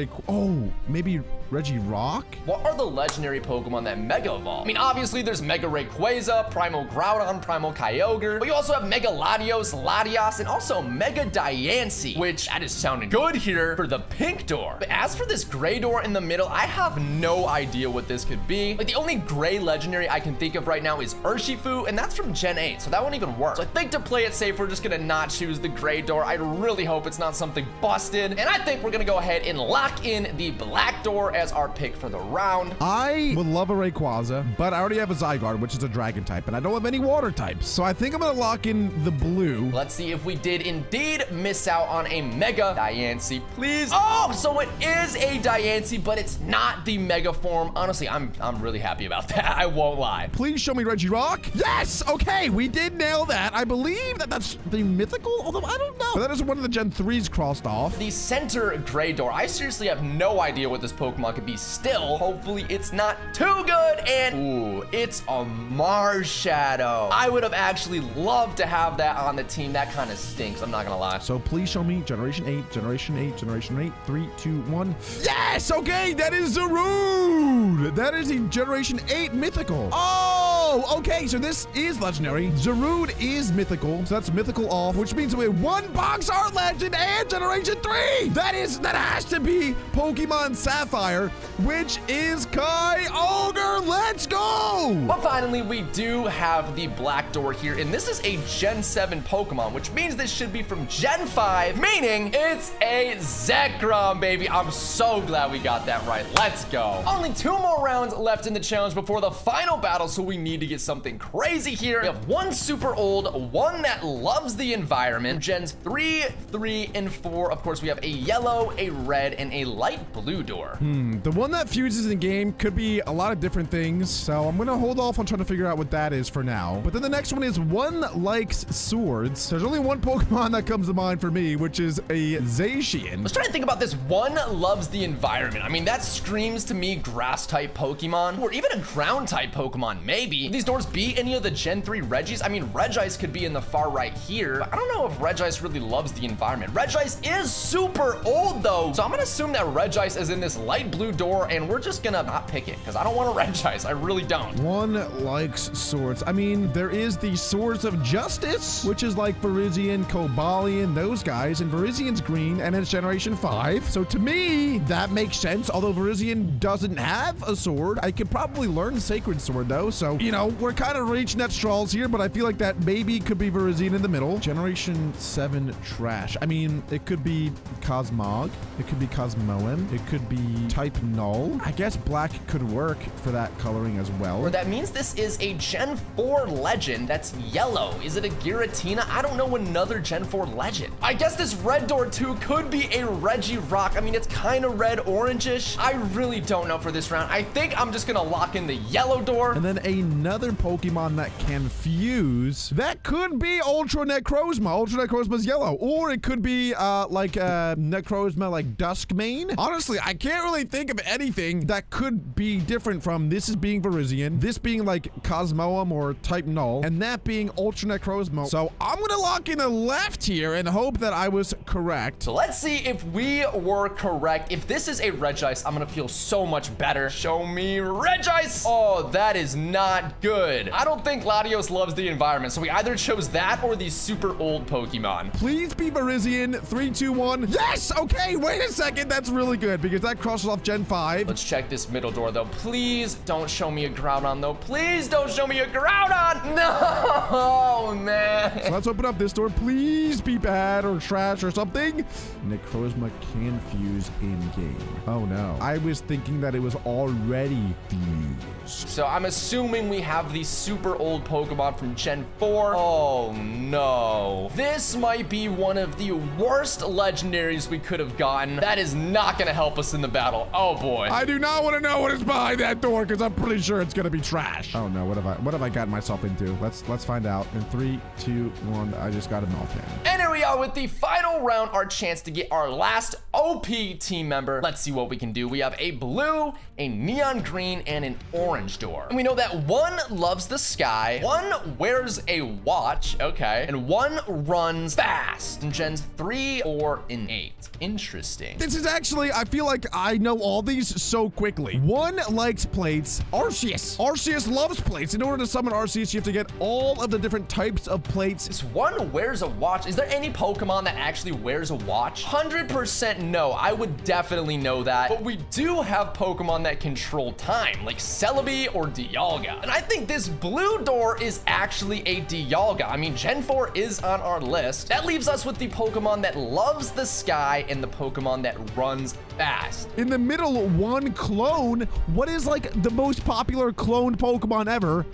maybe Regirock? What are the legendary Pokemon that Mega Evolve? I mean, obviously there's Mega Rayquaza, Primal Groudon, Primal Kyogre, but you also have Mega Latios, Latias, and also Mega Diancie, which that is sounding good here for the pink door. But as for this gray door in the middle, I have no idea what this could be. Like, the only gray legendary I can think of right now is Urshifu, and that's from Gen 8, so that won't even work. So I think to play it safe, we're just gonna not choose the gray door. I really hope it's not something busted, and I think we're gonna go ahead and lock in the black door as our pick for the round. I would love a Rayquaza, but I already have a Zygarde, which is a dragon type, and I don't have any water types. So I think I'm gonna lock in the blue. Let's see if we did indeed miss out on a Mega Diancie, please. Oh, so it is a Diancie, but it's not the Mega form. Honestly, I'm really happy about that. I won't lie. Please show me Regirock. Yes, okay, we did nail that. I believe that that's the mythical, although I don't know. But that is one of the Gen 3s crossed off. The center gray door, I seriously have no idea what this Pokemon could be still. Hopefully it's not too good, and ooh, it's a Marshadow. I would have actually loved to have that on the team. That kind of stinks, I'm not gonna lie. So please show me Generation 8, Generation 8, Generation 8, 3, 2, 1. Yes, okay, that is Zarude. That is the Generation 8 mythical. Oh, okay, so this is legendary. Zarude is mythical, so that's mythical off, which means we have 1 box art legend and Generation 3. That has to be Pokemon Sapphire, which is Kyogre. Let's go. But finally, we do have the black door here, and this is a Gen 7 Pokemon, which means this should be from Gen 5, meaning it's a Zekrom, baby. I'm so glad we got that right. Let's go. Only 2 more rounds left in the challenge before the final battle, so we need to get something crazy here. We have one super old, one that loves the environment. Gens 3, 3, and 4. Of course, we have a yellow, a red, and a light blue door. The one that fuses in game could be a lot of different things, so I'm gonna hold off on trying to figure out what that is for now. But then the next one is one likes swords. There's only one Pokemon that comes to mind for me, which is a Zacian. Let's try to think about this. One loves the environment. I mean, that screams to me grass-type Pokemon, or even a ground-type Pokemon, maybe. Would these doors be any of the Gen 3 Regis? I mean, Regice could be in the far right here, but I don't know if Regice really loves the environment. Regice is super old, though, so I'm gonna assume that Regice is in this light blue door, and we're just gonna not pick it, because I don't want a Regice. I really don't. One likes swords. I mean, there is the Swords of Justice, which is like Virizion, Cobalion, those guys, and Virizion's green, and it's Generation 5. So to me, that makes sense. Although Virizion doesn't have a sword, I could probably learn Sacred Sword, though. So, you know, we're kind of reaching at straws here, but I feel like that maybe could be Virizion in the middle. Generation 7 trash. I mean, it could be Cosmog. It could be Cosmoem. It could be type Null. I guess black could work for that coloring as well. Or that means this is a Gen 4 legend that's yellow. Is it a Giratina? I don't know another Gen 4 legend. I guess this red door too could be a Regirock. I mean, it's kind of red orangish. I really don't know for this round. I think I'm just gonna lock in the yellow door. And then another Pokemon that can fuse. That could be Ultra Necrozma. Ultra Necrozma's yellow. Or it could be like Necrozma like Duskmane. Honestly, I can't really think of anything that could be different from this is being Virizion, this being like Cosmoem or type Null, and that being Ultra Necrozma. So I'm gonna lock in a left here and hope that I was correct. So let's see if we were correct. If this is a Regice, I'm gonna feel so much better. Show me Regice. Oh, that is not good. I don't think Latios loves the environment, so we either chose that or these super old Pokemon. Please be Virizion. 3, 2, 1. Yes! Okay, wait a second. That's really good because that crosses off Gen 5. Let's check this middle door, though. Please don't show me a Groudon, though. Please don't show me a Groudon. No, man. So let's open up this door. Please be bad or trash or something. Necrozma can fuse in game. Oh, no. I was thinking that it was already fused. So I'm assuming we have these super old Pokemon from Gen 4. Oh, no. This might be one of the worst legendaries we could have gotten. That is not going to help us in the battle. Oh, boy. I do not want to know what is behind that door because I'm pretty sure it's going to be trash. Oh, no. What have I gotten myself into? Let's find out. In 3, 2, 1, I just got a meltdown. And here we are with the final round, our chance to get our last OP team member. Let's see what we can do. We have a blue, a neon green, and an orange door. And we know that one loves the sky, one wears a watch, okay, and one runs fast in Gens 3 or in 8. Interesting. This is actually, I feel like I know all these so quickly. One likes plates. Arceus. Arceus loves plates. In order to summon Arceus, you have to get all of the different types of plates. This one wears a watch. Is there any Pokemon that actually wears a watch? 100% no. I would definitely know that. But we do have Pokemon that control time, like Celebi or Dialga. And I think this blue door is actually a Dialga. I mean, Gen 4 is on our list. That leaves us with the Pokemon that loves the sky and the Pokemon that runs fast. In the middle, one clone. What is like the most popular cloned Pokemon ever?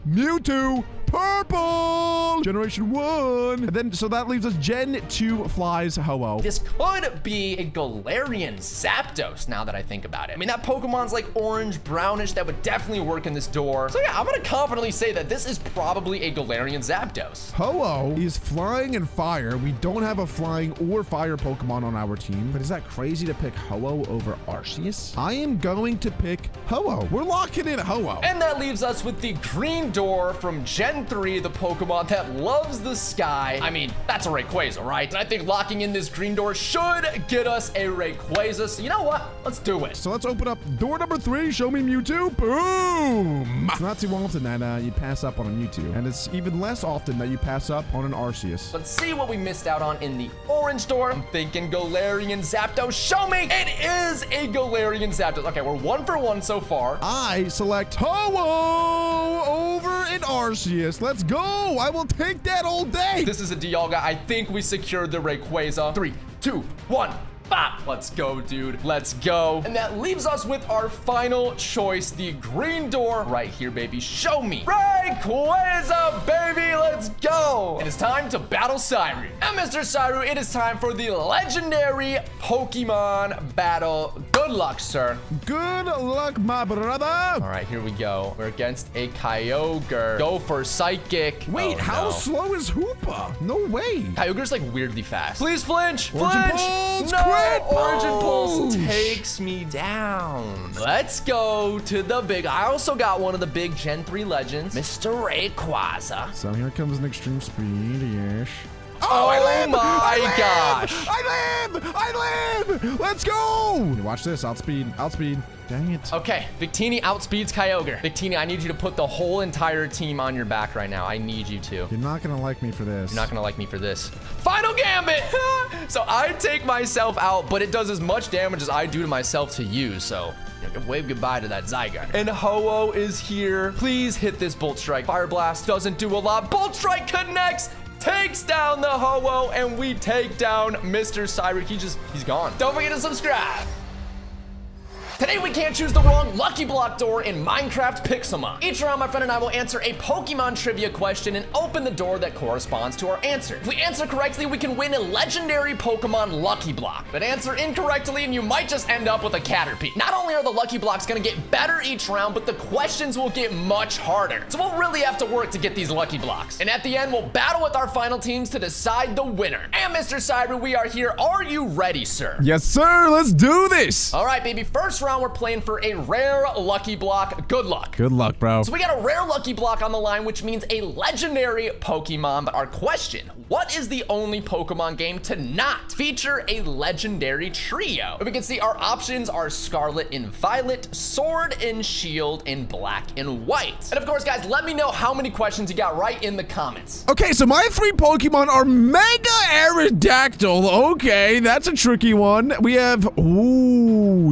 Mewtwo. Purple! Generation 1. And then, so that leaves us Gen 2 flies Ho-Oh. This could be a Galarian Zapdos now that I think about it. I mean, that Pokemon's like orange, brownish. That would definitely work in this door. So yeah, I'm gonna confidently say that this is probably a Galarian Zapdos. Ho-Oh is flying and fire. We don't have a flying or fire Pokemon on our team, but is that crazy to pick Ho-Oh over Arceus? I am going to pick Ho-Oh. We're locking in Ho-Oh. And that leaves us with the green door from Gen 3, the Pokemon that loves the sky. I mean, that's a Rayquaza, right? And I think locking in this green door should get us a Rayquaza. So you know what? Let's do it. So let's open up door number 3. Show me Mewtwo. Boom! It's not too often that you pass up on a Mewtwo. And it's even less often that you pass up on an Arceus. Let's see what we missed out on in the orange door. I'm thinking Galarian Zapdos. Show me! It is a Galarian Zapdos. Okay, we're 1 for 1 so far. I select Ho-Oh over an Arceus. Let's go. I will take that all day. This is a Dialga. I think we secured the Rayquaza. 3, 2, 1. Bop. Let's go, dude. Let's go. And that leaves us with our final choice, the green door right here, baby. Show me. Rayquaza, baby. Let's go. It is time to battle Cyru. And Mr. Cyru, it is time for the legendary Pokemon battle. Good luck, sir. Good luck, my brother. All right, here we go. We're against a Kyogre. Go for Psychic. Wait, Oh, how no. slow is Hoopa? No way. Kyogre's like weirdly fast. Please flinch. Origin Flinch. Pulse, No, crit Origin Pulse push. takes me down. Let's go to the big. I also got one of the big Gen 3 legends, Mr. Rayquaza. So here comes an extreme speed, yes. Oh, I live! my I live! gosh. I live! Let's go! Watch this, outspeed. Dang it. Okay, Victini outspeeds Kyogre. Victini, I need you to put the whole entire team on your back right now. I need you to. You're not gonna like me for this. You're not gonna like me for this. Final Gambit! So I take myself out, but it does as much damage as I do to myself to you, so wave goodbye to that Zygarde. And Ho-Oh is here. Please hit this Bolt Strike. Fire Blast doesn't do a lot. Bolt Strike connects, takes down the Ho-Oh, and we take down Mr. Cyru. He's gone. Don't forget to subscribe. Today we can't choose the wrong Lucky Block door in Minecraft Pixelmon. Each round, my friend and I will answer a Pokemon trivia question and open the door that corresponds to our answer. If we answer correctly, we can win a legendary Pokemon Lucky Block. But answer incorrectly and you might just end up with a Caterpie. Not only are the Lucky Blocks gonna get better each round, but the questions will get much harder. So we'll really have to work to get these Lucky Blocks. And at the end, we'll battle with our final teams to decide the winner. And Mr. Cyber, we are here. Are you ready, sir? Yes, sir. Let's do this. All right, baby. First round, we're playing for a rare Lucky Block. Good luck. Good luck, bro. So we got a rare Lucky Block on the line, which means a legendary Pokemon. But our question, what is the only Pokemon game to not feature a legendary trio? And we can see our options are Scarlet and Violet, Sword and Shield, and Black and White. And of course, guys, let me know how many questions you got right in the comments. Okay, so my three Pokemon are Mega Aerodactyl. Okay, that's a tricky one. We have,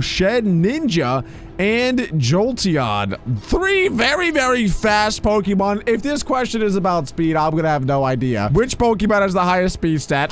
Shed Ninja and Jolteon. Three very, very fast Pokemon. If this question is about speed, I'm gonna have no idea. Which Pokemon has the highest speed stat?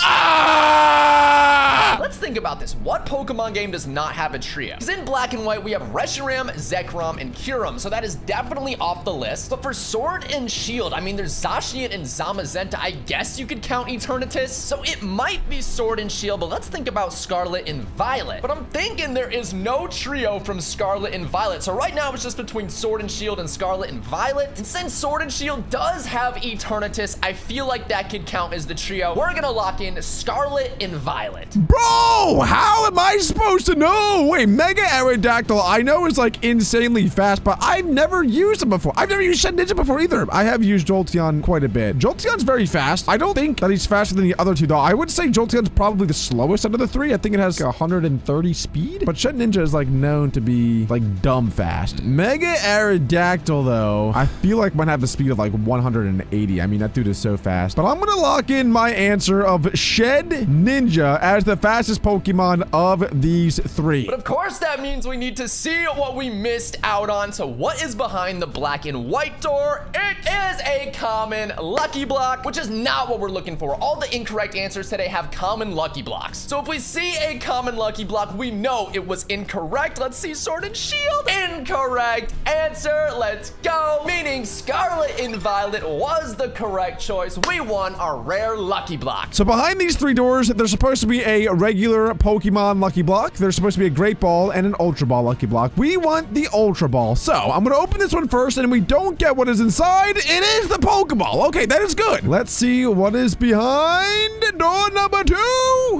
Let's think about this. What Pokemon game does not have a trio? Because in Black and White, we have Reshiram, Zekrom, and Kyurem, so that is definitely off the list. But for Sword and Shield, I mean, there's Zacian and Zamazenta. I guess you could count Eternatus, so it might be Sword and Shield, but let's think about Scarlet and Violet. But I'm thinking there is no trio from Scarlet and Violet, so right now it's just between Sword and Shield and Scarlet and Violet. And since Sword and Shield does have Eternatus, I feel like that could count as the trio. We're gonna lock in Scarlet and Violet. Bro, how am I supposed to know? Wait, Mega Aerodactyl, I know is like insanely fast, but I've never used it before. I've never used Shed Ninja before either. I have used Jolteon quite a bit. Jolteon's very fast. I don't think that he's faster than the other two, though. I would say Jolteon's probably the slowest out of the three. I think it has like 130 speed, but Shed Ninja is like known to be like dumb fast. Mega Aerodactyl, though, I feel like might have the speed of like 180. I mean, that dude is so fast. But I'm gonna lock in my answer of Shed Ninja as the fastest Pokemon of these three. But of course, that means we need to see what we missed out on. So what is behind the Black and White door? It is a common Lucky Block, which is not what we're looking for. All the incorrect answers today have common Lucky Blocks. So if we see a common Lucky Block, we know it was incorrect. Let's see Sword and Shield. Incorrect answer. Let's go. Meaning Scarlet and Violet was the correct choice. We won our rare Lucky Block. So behind these three doors, there's supposed to be a regular Pokemon Lucky Block. There's supposed to be a Great Ball and an Ultra Ball Lucky Block. We want the Ultra Ball. So I'm going to open this one first, and we don't get what is inside. It is the Pokeball. Okay, that is good. Let's see what is behind door number 2.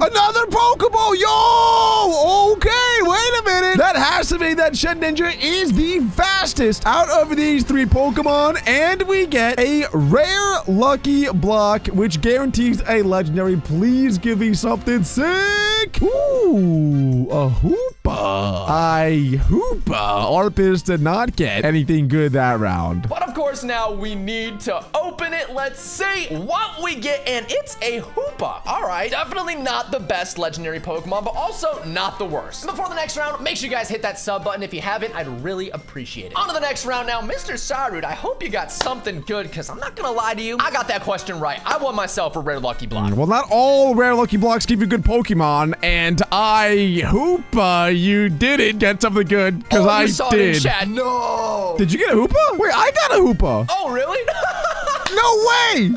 Another Pokeball. Yo! Okay, wait a minute. That has to mean that Shed Ninja is the fastest out of these three Pokemon, and we get a rare Lucky Block, which guarantees a legendary. Please give me something sick. Ooh, a Hoopa. Arpus did not get anything good that round. But of course, course, now we need to open it. Let's see what we get, and it's a Hoopa. All right, definitely not the best legendary Pokemon, but also not the worst. And before the next round, make sure you guys hit that sub button if you haven't. I'd really appreciate it. On to the next round now. Mr. Cyrud, I hope you got something good, because I'm not gonna lie to you, I got that question right. I won myself a rare lucky block. Well, not all rare lucky blocks give you good Pokemon, and I hope you didn't get something good, because I did. In chat. No. Did you get a Hoopa? Wait, I got a Hoopa. Oh, really? No way!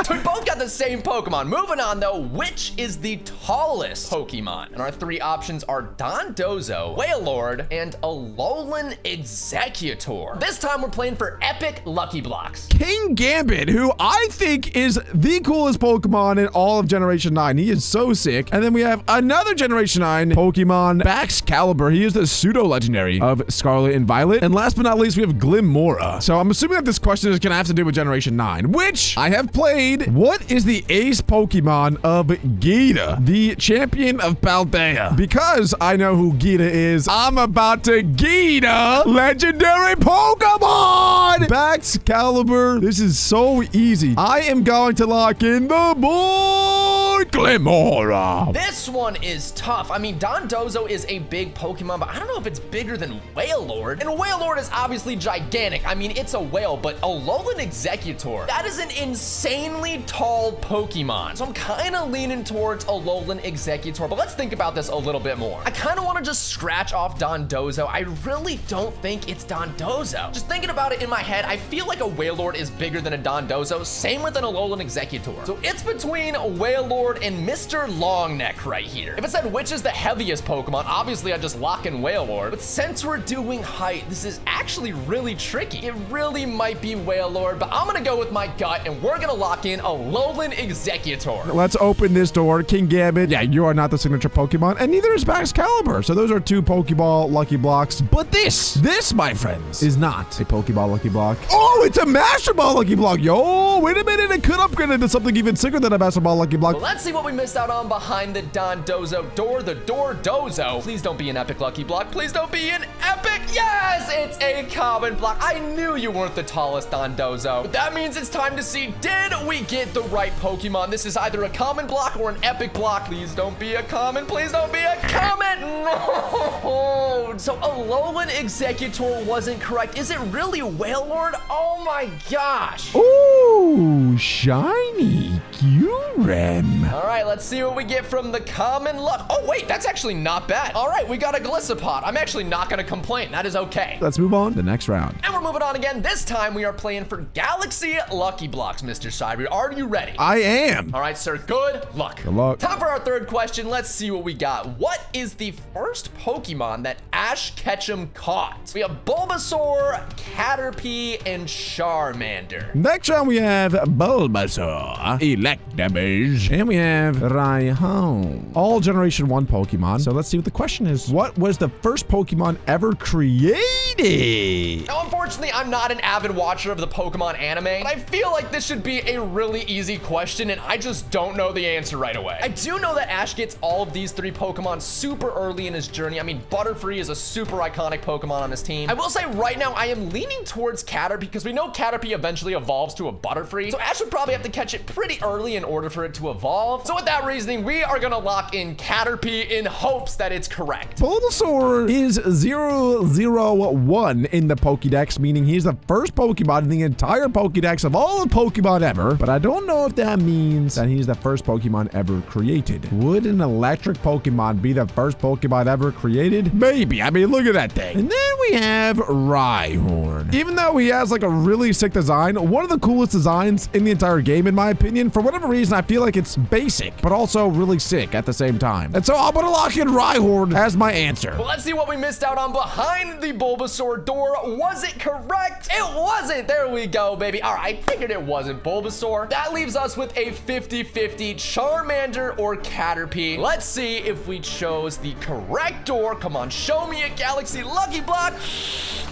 So we both got the same Pokemon. Moving on, though, which is the tallest Pokemon? And our three options are Dondozo, Wailord, and Alolan Executor. This time we're playing for epic lucky blocks. King Gambit, who I think is the coolest Pokemon in all of Generation 9. He is so sick. And then we have another Generation 9 Pokemon, Baxcalibur. He is the pseudo-legendary of Scarlet and Violet. And last but not least, we have Glimmora. So I'm assuming that this question is going to have to do with Generation 9, which I have played. What is the ace Pokemon of Gita, the champion of Paldea? Because I know who Gita is, I'm about to Gita legendary Pokemon! Baxcalibur. This is so easy. I am going to lock in the boy Glimmora. This one is tough. I mean, Dondozo is a big Pokemon, but I don't know if it's bigger than Wailord. And Wailord is obviously gigantic. I mean, it's a whale, but Alolan Executor, that is an insanely tall Pokemon. So I'm kind of leaning towards Alolan Executor, but let's think about this a little bit more. I kind of want to just scratch off Dondozo. I really don't think it's Dondozo. Just thinking about it in my head, I feel like a Wailord is bigger than a Dondozo. Same with an Alolan Executor. So it's between Wailord and Mr. Longneck right here. If it said which is the heaviest Pokemon, obviously I'd just lock in Wailord. But since we're doing height, this is actually really tricky. It really might be Wailord, but I'm gonna go with my gut, and we're gonna lock in Alolan Executor. Let's open this door. King Gambit, yeah, you are not the signature Pokemon, and neither is Baxcalibur. So those are two Pokeball lucky blocks. But this, my friends, is not a Pokeball lucky block. Oh, it's a Master Ball lucky block. Yo, wait a minute. It could upgrade into something even sicker than a Master Ball lucky block. Well, let's see what we missed out on behind the Dondozo door, the Doordozo. Please don't be an epic lucky block. Please don't be an epic. Yes, it's a common block. I knew you weren't the tallest Dondozo. But that means it's time to see, did we get the right Pokemon? This is either a common block or an epic block. Please don't be a common. Please don't be a common. No. So Alolan Executor wasn't correct. Is it really Wailord? Oh my gosh. Ooh, shiny Kyurem. All right, let's see what we get from the common luck. Oh wait, that's actually not bad. All right, we got a Gliscopod. I'm actually not gonna complain. That is okay. Let's move on to the next round. And we're moving on again. This time we are playing for Galaxy Lucky Blocks, Mr. Cyrud. Are you ready? I am. All right, sir. Good luck. Good luck. Time for our third question. Let's see what we got. What is the first Pokemon that Ash Ketchum caught? We have Bulbasaur, Caterpie, and Charmander. Next round we have Bulbasaur, Electabuzz, and we have Raihan. All Generation 1 Pokemon. So let's see what the question is. What was the first Pokemon ever created? Now, unfortunately, I'm not an avid watcher of the Pokemon anime, but I feel like this should be a really easy question, and I just don't know the answer right away. I do know that Ash gets all of these three Pokemon super early in his journey. I mean, Butterfree is a super iconic Pokemon on his team. I will say right now, I am leaning towards Caterpie because we know Caterpie eventually evolves to a Butterfree, so Ash would probably have to catch it pretty early in order for it to evolve. So with that reasoning, we are gonna lock in Caterpie in hopes that it's correct. Bulbasaur is 001 in the Pokédex, meaning he's the first Pokemon in the entire Pokédex of all the Pokemon ever, but I don't know if that means that he's the first Pokemon ever created. Would an electric Pokemon be the first Pokemon ever created? Maybe. I mean, look at that thing. And then we have Rhyhorn. Even though he has like a really sick design, one of the coolest designs in the entire game, in my opinion, for whatever reason, I feel like it's basic, but also really sick at the same time. And so I'm gonna lock in Rhyhorn as my answer. Well, let's see what we missed out on behind the Bulbasaur door. Was it correct? It wasn't. There we go, baby. All right, I figured it wasn't Bulbasaur. That leaves us with a 50-50 Charmander or Caterpie. Let's see if we chose the correct door. Come on, show me a Galaxy Lucky Block.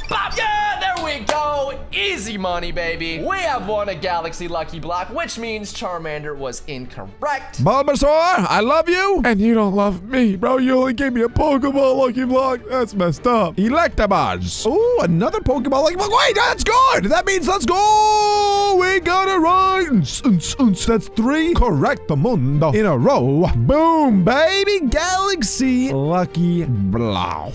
Bop! Yeah, there we go. Easy money, baby. We have won a Galaxy Lucky Block, which means Charmander was incorrect. Bulbasaur, I love you. And you don't love me, bro. You only gave me a Pokeball Lucky Block. That's messed up. Electabuzz. Oh, another Pokeball Lucky Block. Wait, that's good. That means let's go. We got it right. That's 3 correct mundo in a row. Boom, baby. Galaxy Lucky Block.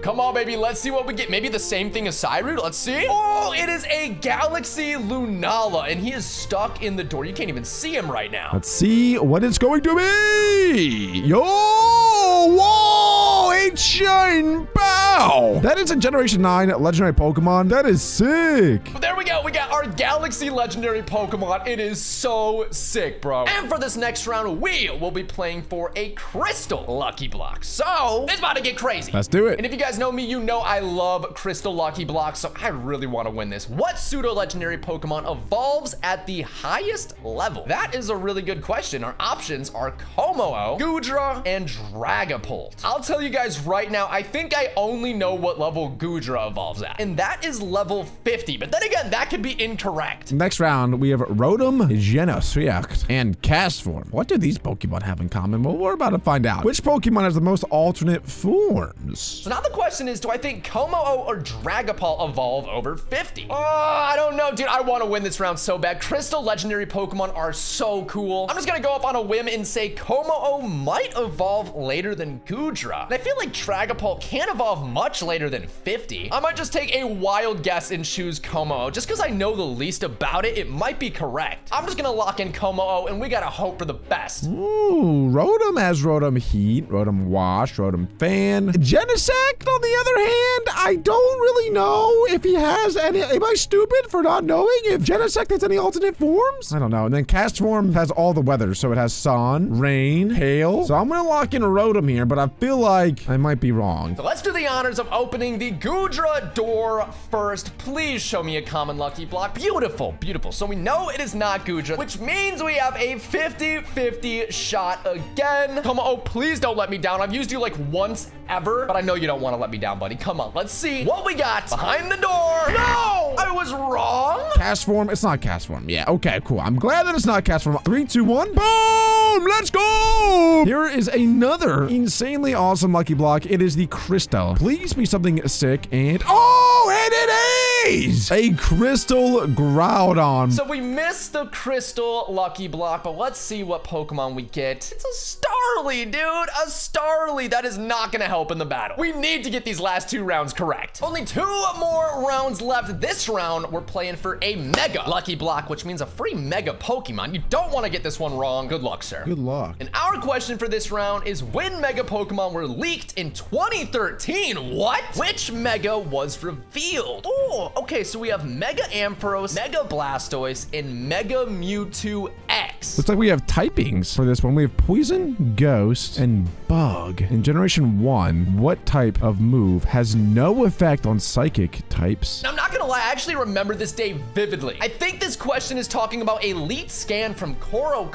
Come on, baby. Let's see what we get. Maybe the same thing as Cyrud. Let's see. Oh, it is a Galaxy Lunala, and he is stuck in the door. You can't even see him right now. Let's see what it's going to be. Yo! Whoa! A Shine Bow! That is a Generation 9 legendary Pokemon. That is sick. There we go. We got our Galaxy legendary Pokemon. It is so sick, bro. And for this next round, we will be playing for a Crystal Lucky Block. So, it's about to get crazy. Let's do it. And if you guys know me, you know I love Crystal Lucky Blocks, so I really want to win this. What pseudo-legendary Pokemon evolves at the highest level? That is a really good question. Our options are Kommo-o, Goodra, and Dragapult. I'll tell you guys right now, I think I only know what level Goodra evolves at, and that is level 50. But then again, that could be incorrect. Next round, we have Rotom, Genesect, and Castform. What do these Pokemon have in common? Well, we're about to find out. Which Pokemon has the most alternate forms? So now the question is, do I think Kommo-o or Dragapult evolve over 50? Oh, I don't know, dude. I want to win this round so bad. Crystal legendary Pokemon are so cool. I'm just gonna go up on a whim and say Kommo-o might evolve later than Goodra. And I feel like Dragapult can't evolve much later than 50. I might just take a wild guess and choose Kommo-o. Just because I know the least about it, it might be correct. I'm just gonna lock in Kommo-o, and we gotta hope for the best. Ooh, Rotom has Rotom Heat, Rotom Wash, Rotom Fan. Genesect, on the other hand, I don't really know if he has any. Am I stupid for not knowing if Genesect has any alternate forms? I don't know. And then Castform has all the weather, so it has sun, rain, hail. So I'm gonna lock in Rotom here, but I feel like I might be wrong. So let's do the honors of opening the Goodra door first. Please show me a common Lucky Block. Beautiful, beautiful. So we know it is not Goodra, which means we have a 50-50 shot again. Kommo-o, please don't let me down. I've used you like once ever, but I know you don't want to let me down, buddy. Come on, let's see what we got behind the door. No, I was wrong. Castform, it's not Castform. Yeah, okay, cool. I'm glad that it's not Castform. 3, 2, 1, boom, let's go. Here is another insanely awesome Lucky Block. It is the Crystal. Please be something sick, and oh, and it is a Crystal Groudon. So we missed the Crystal Lucky Block, but let's see what Pokemon we get. It's a Starly, dude, a Starly. That is not gonna help in the battle. We need to get these last 2 rounds correct. Only 2 more rounds left. This round, we're playing for a Mega Lucky Block, which means a free Mega Pokemon. You don't want to get this one wrong. Good luck, sir. Good luck. And our question for this round is, when Mega Pokemon were leaked in 2013, what? Which Mega was revealed? Oh, okay, so we have Mega Ampharos, Mega Blastoise, and Mega Mewtwo X. Looks like we have typings for this one. We have Poison, Ghost, and Bug. In Generation 1, what type of move has no effect on psychic types? Now, I'm not gonna lie, I actually remember this day vividly. I think this question is talking about a leaked scan from Koro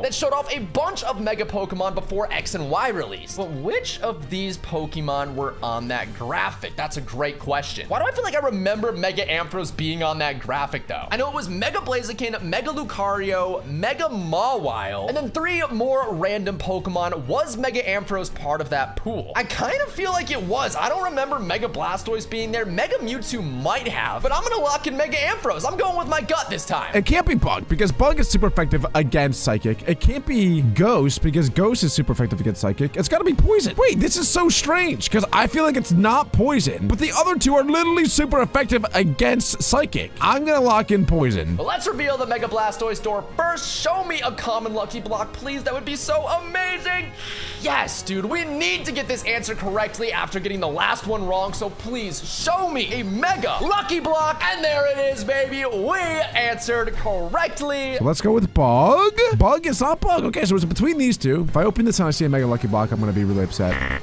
that showed off a bunch of Mega Pokemon before X and Y released. But which of these Pokemon were on that graphic? That's a great question. Why do I feel like I remember Mega Ampharos being on that graphic, though? I know it was Mega Blaziken, Mega Lucario, Mega Mawile, and then 3 more random Pokemon. Was Mega Ampharos part of that pool? I kind of feel like it was. I don't remember Mega Blastoise being there. Mega Mewtwo might have, but I'm gonna lock in Mega Ampharos. I'm going with my gut this time. It can't be Bug, because Bug is super effective against Psychic. It can't be Ghost, because Ghost is super effective against Psychic. It's gotta be Poison. Wait, this is so strange, because I feel like it's not Poison, but the other 2 are literally super effective against Psychic. I'm gonna lock in Poison. Well, let's reveal the Mega Blastoise door first. Show me a common Lucky Block, please. That would be so amazing. Yes, dude, we need to get this answer correctly after getting the last one wrong, so please show me a Mega Lucky Block. And there it is, baby. We answered correctly. So let's go with Bug. Bug is not Bug. Okay, so it's between these 2. If I open this and I see a Mega Lucky Block, I'm gonna be really upset.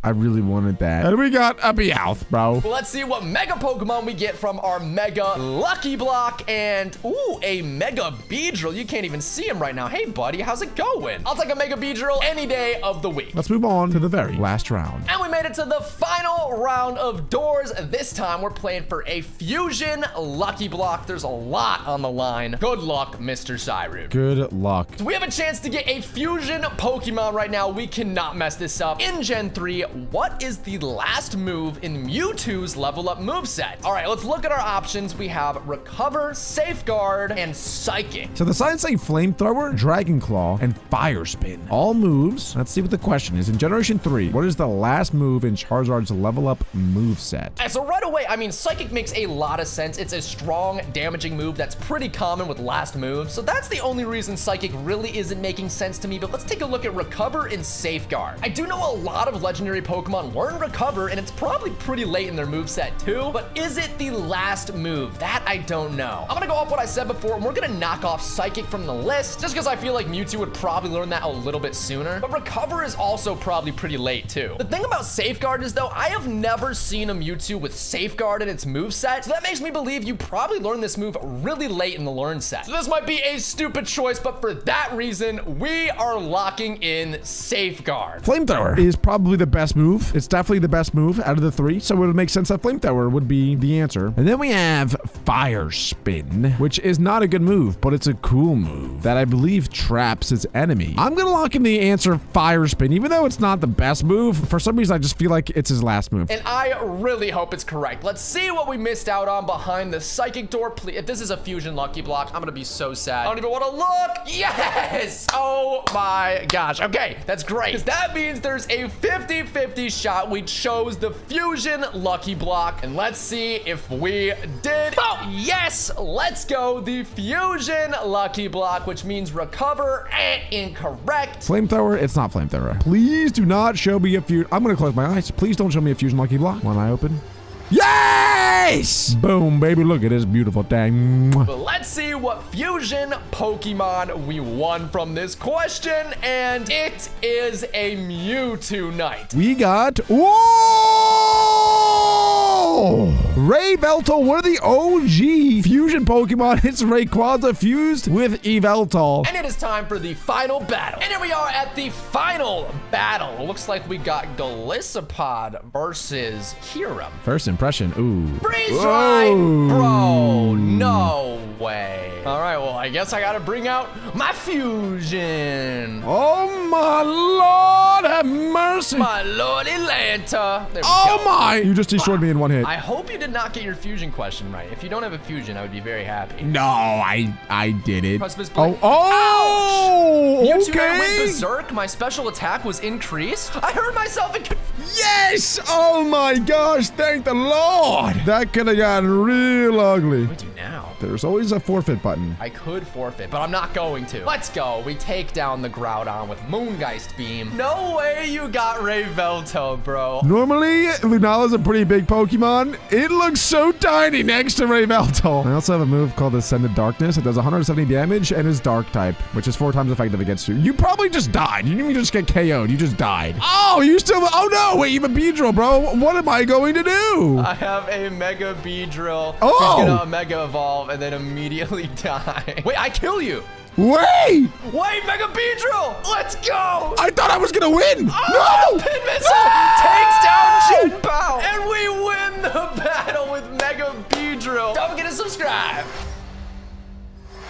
I really wanted that. And we got a Meowth, bro. Well, let's see what Mega Pokemon we get from our Mega Lucky Block. And, ooh, a Mega Beedrill. You can't even see him right now. Hey, buddy, how's it going? I'll take a Mega Beedrill any day of the week. Let's move on to the very last round. And we made it to the final round of doors. This time, we're playing for a Fusion Lucky Block. There's a lot on the line. Good luck, Mr. Cyrus. Good luck. So we have a chance to get a Fusion Pokemon right now. We cannot mess this up. In Gen 3, what is the last move in Mewtwo's level up moveset? All right, let's look at our options. We have Recover, Safeguard, and Psychic. So the signs say Flamethrower, Dragon Claw, and Fire Spin. All moves. Let's see what the question is. In Generation 3, what is the last move in Charizard's level up moveset? And so right away, I mean, Psychic makes a lot of sense. It's a strong, damaging move that's pretty common with last moves. So that's the only reason Psychic really isn't making sense to me. But let's take a look at Recover and Safeguard. I do know a lot of legendary Pokemon learn Recover, and it's probably pretty late in their moveset too. But is it the last move? That I don't know. I'm gonna go off what I said before, and we're gonna knock off Psychic from the list, just because I feel like Mewtwo would probably learn that a little bit sooner. But Recover is also probably pretty late too. The thing about Safeguard is, though, I have never seen a Mewtwo with Safeguard in its moveset, so that makes me believe you probably learned this move really late in the learn set. So this might be a stupid choice, but for that reason, we are locking in Safeguard. Flamethrower is probably the best move. It's definitely the best move out of the three, so it would make sense that Flamethrower would be the answer. And then we have Fire Spin, which is not a good move, but it's a cool move that I believe traps its enemy. I'm gonna lock in the answer Fire Spin, even though it's not the best move. For some reason, I just feel like it's his last move. And I really hope it's correct. Let's see what we missed out on behind the Psychic door. Please, if this is a Fusion Lucky Block, I'm gonna be so sad. I don't even want to look. Yes! Oh my gosh. Okay, that's great. Because that means there's a 50-50 shot we chose the Fusion Lucky Block. And let's see if we did. Oh, yes! Let's go. The Fusion Lucky Block, which means Recover. Incorrect. Flamethrower, it's not Flamethrower. Please do not show me a Fusion. I'm gonna close my eyes. Please don't show me a Fusion Lucky Block. One eye open. Yes! Boom, baby. Look at this beautiful thing. But let's see what Fusion Pokemon we won from this question. And it is a Mewtwo night. We got... Whoa! Ray Veltal, one of the OG Fusion Pokemon. It's Rayquaza fused with Yveltal. And it is time for the final battle. And here we are at the final battle. It looks like we got Golisopod versus Kyurem. First impression, ooh. Freeze dry, bro. No way. All right, well, I guess I gotta bring out my Fusion. Oh my Lord, have mercy. My Lord Atlanta. There we oh go. my. You just destroyed me in one hit. I hope you did not get your Fusion question right. If you don't have a Fusion, I would be very happy. No, I did it. Oh, oh, Mewtwo okay. went berserk. My special attack was increased. I hurt myself. Yes! Oh my gosh, thank the Lord. That could have gotten real ugly. What do we do now? There's always a forfeit button. I could forfeit, but I'm not going to. Let's go. We take down the Groudon with Moongeist Beam. No way you got Ray Velto, bro. Normally, Lunala's a pretty big Pokemon. It looks so tiny next to Ray Veltal. I also have a move called Ascended Darkness. It does 170 damage and is Dark type, which is 4 times effective against you. You probably just died. You didn't even just get KO'd. You just died. Oh, you still... Oh no, wait, you have a Beedrill, bro. What am I going to do? I have a Mega Beedrill. Oh! He's gonna Mega Evolve and then immediately die. Wait, I kill you. Wait! Wait, Mega Beedrill! Let's go! I thought I was gonna win! Oh, No! Pin Missile takes down Jinpao! And we win the battle with Mega Beedrill! Don't forget to subscribe!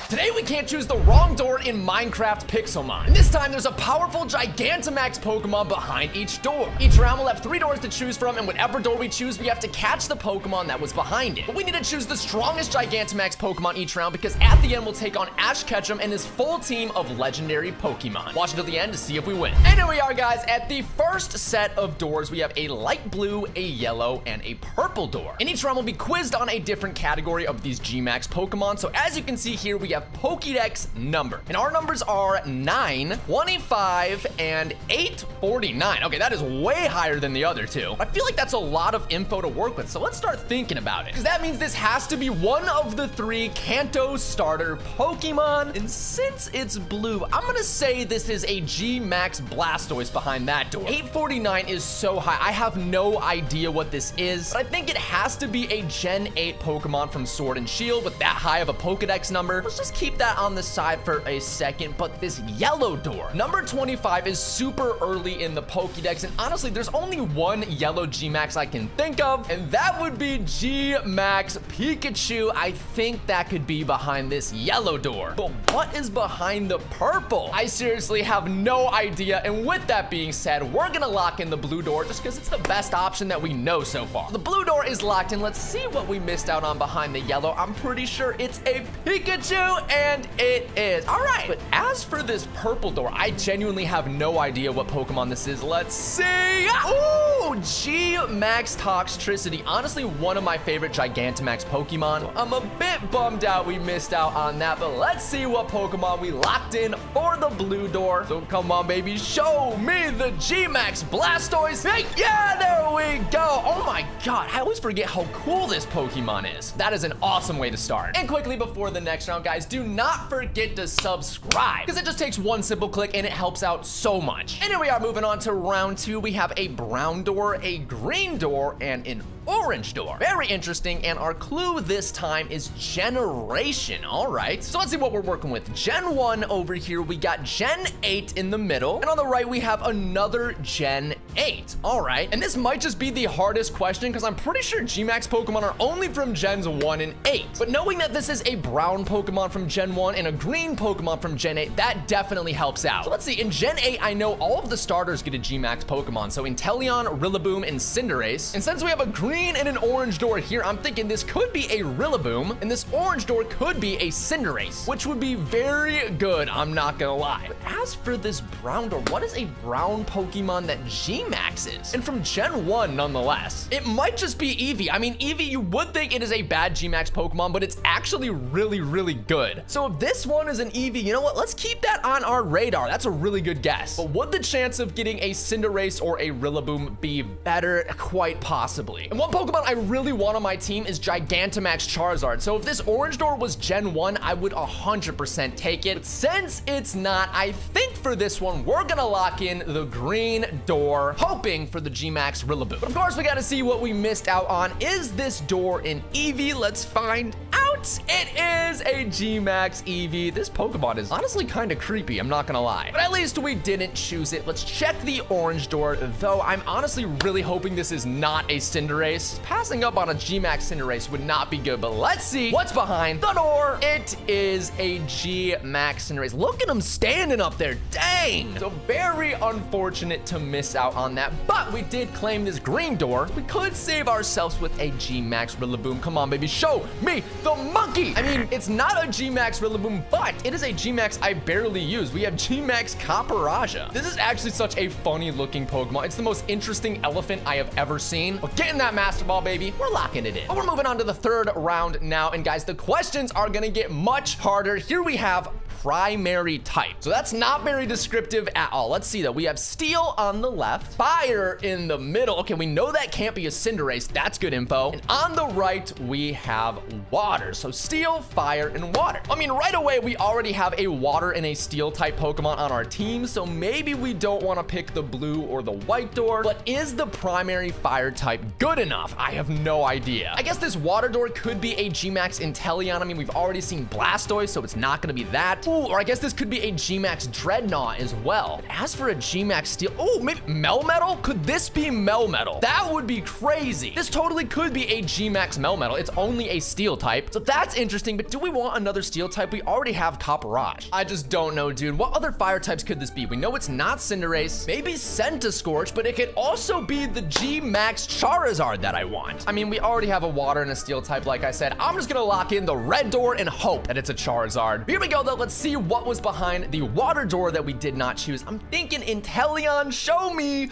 Today we can't choose the wrong door in Minecraft Pixelmon. And this time there's a powerful Gigantamax Pokemon behind each door. Each round we'll have 3 doors to choose from, and whatever door we choose, we have to catch the Pokemon that was behind it. But we need to choose the strongest Gigantamax Pokemon each round, because at the end we'll take on Ash Ketchum and his full team of legendary Pokemon. Watch until the end to see if we win. And here we are, guys, at the first set of doors. We have a light blue, a yellow, and a purple door. In each round we'll be quizzed on a different category of these GMax Pokemon. So as you can see here, we have Pokédex number. And our numbers are 9, 25, and 849. Okay, that is way higher than the other two. I feel like that's a lot of info to work with, so let's start thinking about it. Because that means this has to be one of the 3 Kanto starter Pokemon. And since it's blue, I'm gonna say this is a GMax Blastoise behind that door. 849 is so high. I have no idea what this is, but I think it has to be a Gen 8 Pokemon from Sword and Shield with that high of a Pokedex number. Let's just keep that on the side for a second. But this yellow door, number 25, is super early in the Pokedex, and honestly, there's only one yellow GMax I can think of, and that would be GMax Pikachu. I think that could be behind this yellow door. But what is behind the purple? I seriously have no idea, and with that being said, we're gonna lock in the blue door just because it's the best option that we know so far. The blue door is locked in. Let's see what we missed out on behind the yellow. I'm pretty sure it's a Pikachu, and it is. All right, but as for this purple door, I genuinely have no idea what Pokemon this is. Let's see. Ooh, GMax Toxtricity. Honestly, one of my favorite Gigantamax Pokemon. So I'm a bit bummed out we missed out on that, but let's see what Pokemon we locked in for the blue door. So come on, baby, show me the GMax Blastoise. Hey, yeah, there we go. Oh my God, I always forget how cool this Pokemon is. That is an awesome way to start. And quickly before the next round, guys, do not forget to subscribe because it just takes one simple click and it helps out so much. And here we are moving on to round 2. We have a brown door, a green door, and an orange door. Very interesting, and our clue this time is generation. All right, so let's see what we're working with. Gen 1 over here, we got Gen 8 in the middle, and on the right we have another Gen 8. All right, and this might just be the hardest question because I'm pretty sure GMax Pokemon are only from Gens 1 and 8. But knowing that this is a brown Pokemon from Gen 1 and a green Pokemon from Gen 8, that definitely helps out. So let's see, in Gen 8, I know all of the starters get a GMax Pokemon, so Inteleon, Rillaboom, and Cinderace. And since we have a green and an orange door here, I'm thinking this could be a Rillaboom, and this orange door could be a Cinderace, which would be very good, I'm not gonna lie. But as for this brown door, what is a brown Pokemon that GMax is? And from Gen 1, nonetheless. It might just be Eevee. I mean, Eevee, you would think it is a bad GMax Pokemon, but it's actually really, really good. So if this one is an Eevee, you know what? Let's keep that on our radar. That's a really good guess. But would the chance of getting a Cinderace or a Rillaboom be better? Quite possibly. And one Pokemon I really want on my team is Gigantamax Charizard. So if this orange door was Gen 1, I would 100% take it. But since it's not, I think for this one, we're gonna lock in the green door, hoping for the GMax Rillaboom. But of course, we gotta see what we missed out on. Is this door an Eevee? Let's find out. It is a GMax Eevee. This Pokemon is honestly kind of creepy, I'm not gonna lie. But at least we didn't choose it. Let's check the orange door, though I'm honestly really hoping this is not a Cinderace. Passing up on a GMax Cinderace would not be good, but let's see what's behind the door. It is a GMax Cinderace. Look at him standing up there, dang. So very unfortunate to miss out on that, but we did claim this green door. We could save ourselves with a GMax Rillaboom. Come on, baby, show me the monkey. I mean, it's not a GMax Rillaboom, but it is a GMax I barely use. We have GMax Caparaja. This is actually such a funny looking Pokemon. It's the most interesting elephant I have ever seen. But getting that Master Ball, baby, we're locking it in. But we're moving on to the third round now, and guys, the questions are gonna get much harder. Here we have primary type. So that's not very descriptive at all. Let's see though. We have steel on the left, fire in the middle. Okay, we know that can't be a Cinderace. That's good info. And on the right, we have water. So steel, fire, and water. I mean, right away, we already have a water and a steel type Pokemon on our team. So maybe we don't want to pick the blue or the white door, but is the primary fire type good enough? I have no idea. I guess this water door could be a GMax Inteleon. I mean, we've already seen Blastoise, so it's not going to be that. Ooh, or I guess this could be a GMax Dreadnought as well. But as for a GMax Steel, oh, maybe Melmetal? Could this be Melmetal? That would be crazy. This totally could be a GMax Melmetal. It's only a steel type, so that's interesting, but do we want another steel type? We already have Copperage. I just don't know, dude. What other fire types could this be? We know it's not Cinderace, maybe Centiskorch, but it could also be the GMax Charizard that I want. I mean, we already have a water and a steel type, like I said. I'm just gonna lock in the red door and hope that it's a Charizard. Here we go, though. Let's see see what was behind the water door that we did not choose. I'm thinking Inteleon, show me.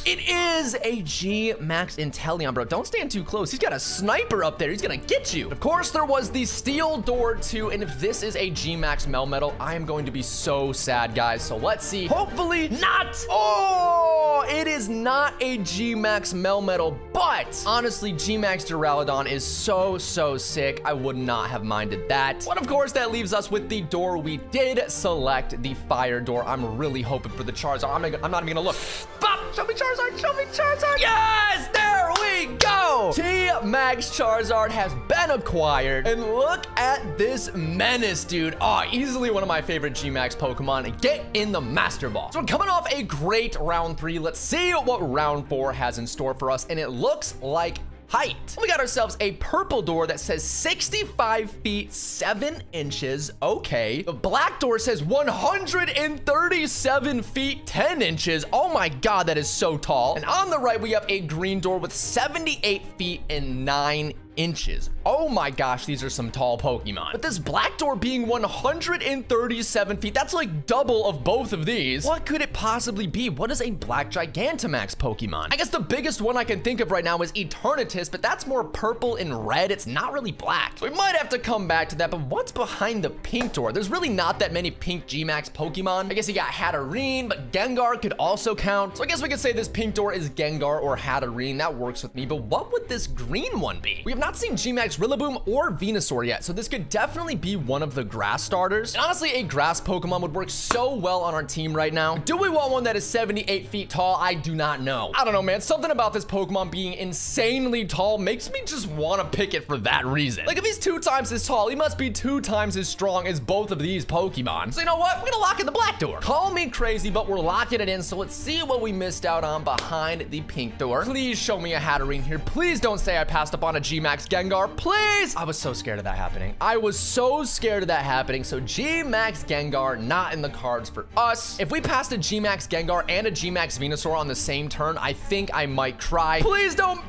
It is a GMax Inteleon, bro. Don't stand too close. He's got a sniper up there. He's gonna get you. Of course, there was the steel door too, and if this is a GMax Melmetal, I am going to be so sad, guys. So let's see. Hopefully not. Oh, it is not a GMax Melmetal, but honestly, GMax Duraludon is so sick. I would not have minded that. But of course, that leaves us with the door we did select, the fire door. I'm really hoping for the Charizard. I'm not even gonna look. Bop! Show me Charizard, show me Charizard. Yes, there we go. T-Max Charizard has been acquired. And look at this menace, dude. Oh, easily one of my favorite GMax Pokemon. Get in the Master Ball. So we're coming off a great round 3. Let's see what round 4 has in store for us. And it looks like height. We got ourselves a purple door that says 65 feet 7 inches. Okay. The black door says 137 feet 10 inches. Oh my god, that is so tall. And on the right, we have a green door with 78 feet and 9 inches. Oh my gosh, these are some tall Pokemon. But this black door being 137 feet, that's like double of both of these. What could it possibly be? What is a black Gigantamax Pokemon? I guess the biggest one I can think of right now is Eternatus, but that's more purple and red. It's not really black. So we might have to come back to that, but what's behind the pink door? There's really not that many pink GMax Pokemon. I guess you got Hatterene, but Gengar could also count. So I guess we could say this pink door is Gengar or Hatterene. That works with me, but what would this green one be? We have not seen GMax Rillaboom or Venusaur yet, so this could definitely be one of the grass starters. And honestly, a grass Pokemon would work so well on our team right now. Do we want one that is 78 feet tall? I do not know. I don't know, man. Something about this Pokemon being insanely tall makes me just want to pick it for that reason. Like, if he's 2 times as tall, he must be 2 times as strong as both of these Pokemon. So you know what? We're gonna lock in the black door. Call me crazy, but we're locking it in, so let's see what we missed out on behind the pink door. Please show me a Hatterene here. Please don't say I passed up on a GMax Gengar, please. I was so scared of that happening. I was so scared of that happening. So GMax Gengar not in the cards for us. If we passed a GMax Gengar and a GMax Venusaur on the same turn, I think I might cry. Please don't.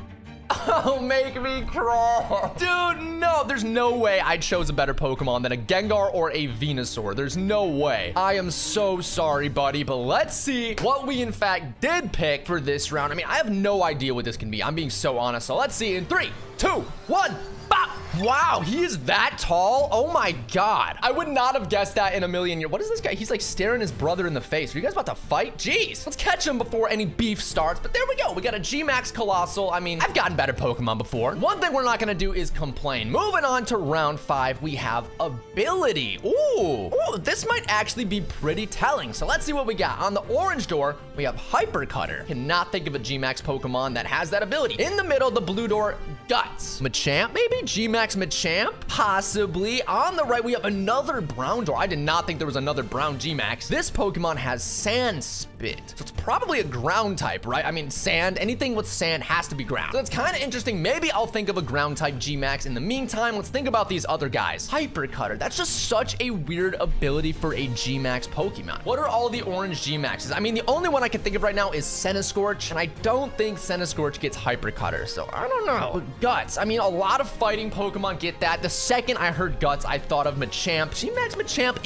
Oh, make me cry. Dude, no. There's no way I chose a better Pokemon than a Gengar or a Venusaur. There's no way. I am so sorry, buddy, but let's see what we in fact did pick for this round. I mean, I have no idea what this can be. I'm being so honest. So let's see in 3, 2, 1. Bop. Wow, he is that tall? Oh my god. I would not have guessed that in a million years. What is this guy? He's like staring his brother in the face. Are you guys about to fight? Jeez. Let's catch him before any beef starts. But there we go. We got a GMax Colossal. I mean, I've gotten better Pokemon before. One thing we're not gonna do is complain. Moving on to round 5, we have ability. Ooh, this might actually be pretty telling. So let's see what we got. On the orange door, we have Hyper Cutter. Cannot think of a GMax Pokemon that has that ability. In the middle, the blue door, Guts. Machamp, maybe? GMax Machamp? Possibly. On the right, we have another brown door. I did not think there was another brown GMax. This Pokemon has Sand Spit. So it's probably a ground type, right? I mean, sand, anything with sand has to be ground. So it's kind of interesting. Maybe I'll think of a ground type GMax. In the meantime, let's think about these other guys. Hyper Cutter. That's just such a weird ability for a GMax Pokemon. What are all the orange GMaxes? I mean, the only one I can think of right now is Centiskorch, and I don't think Centiskorch gets Hyper Cutter, so I don't know. But Guts. I mean, a lot of fighting Pokemon get that. The second I heard Guts, I thought of Machamp. GMax Machamp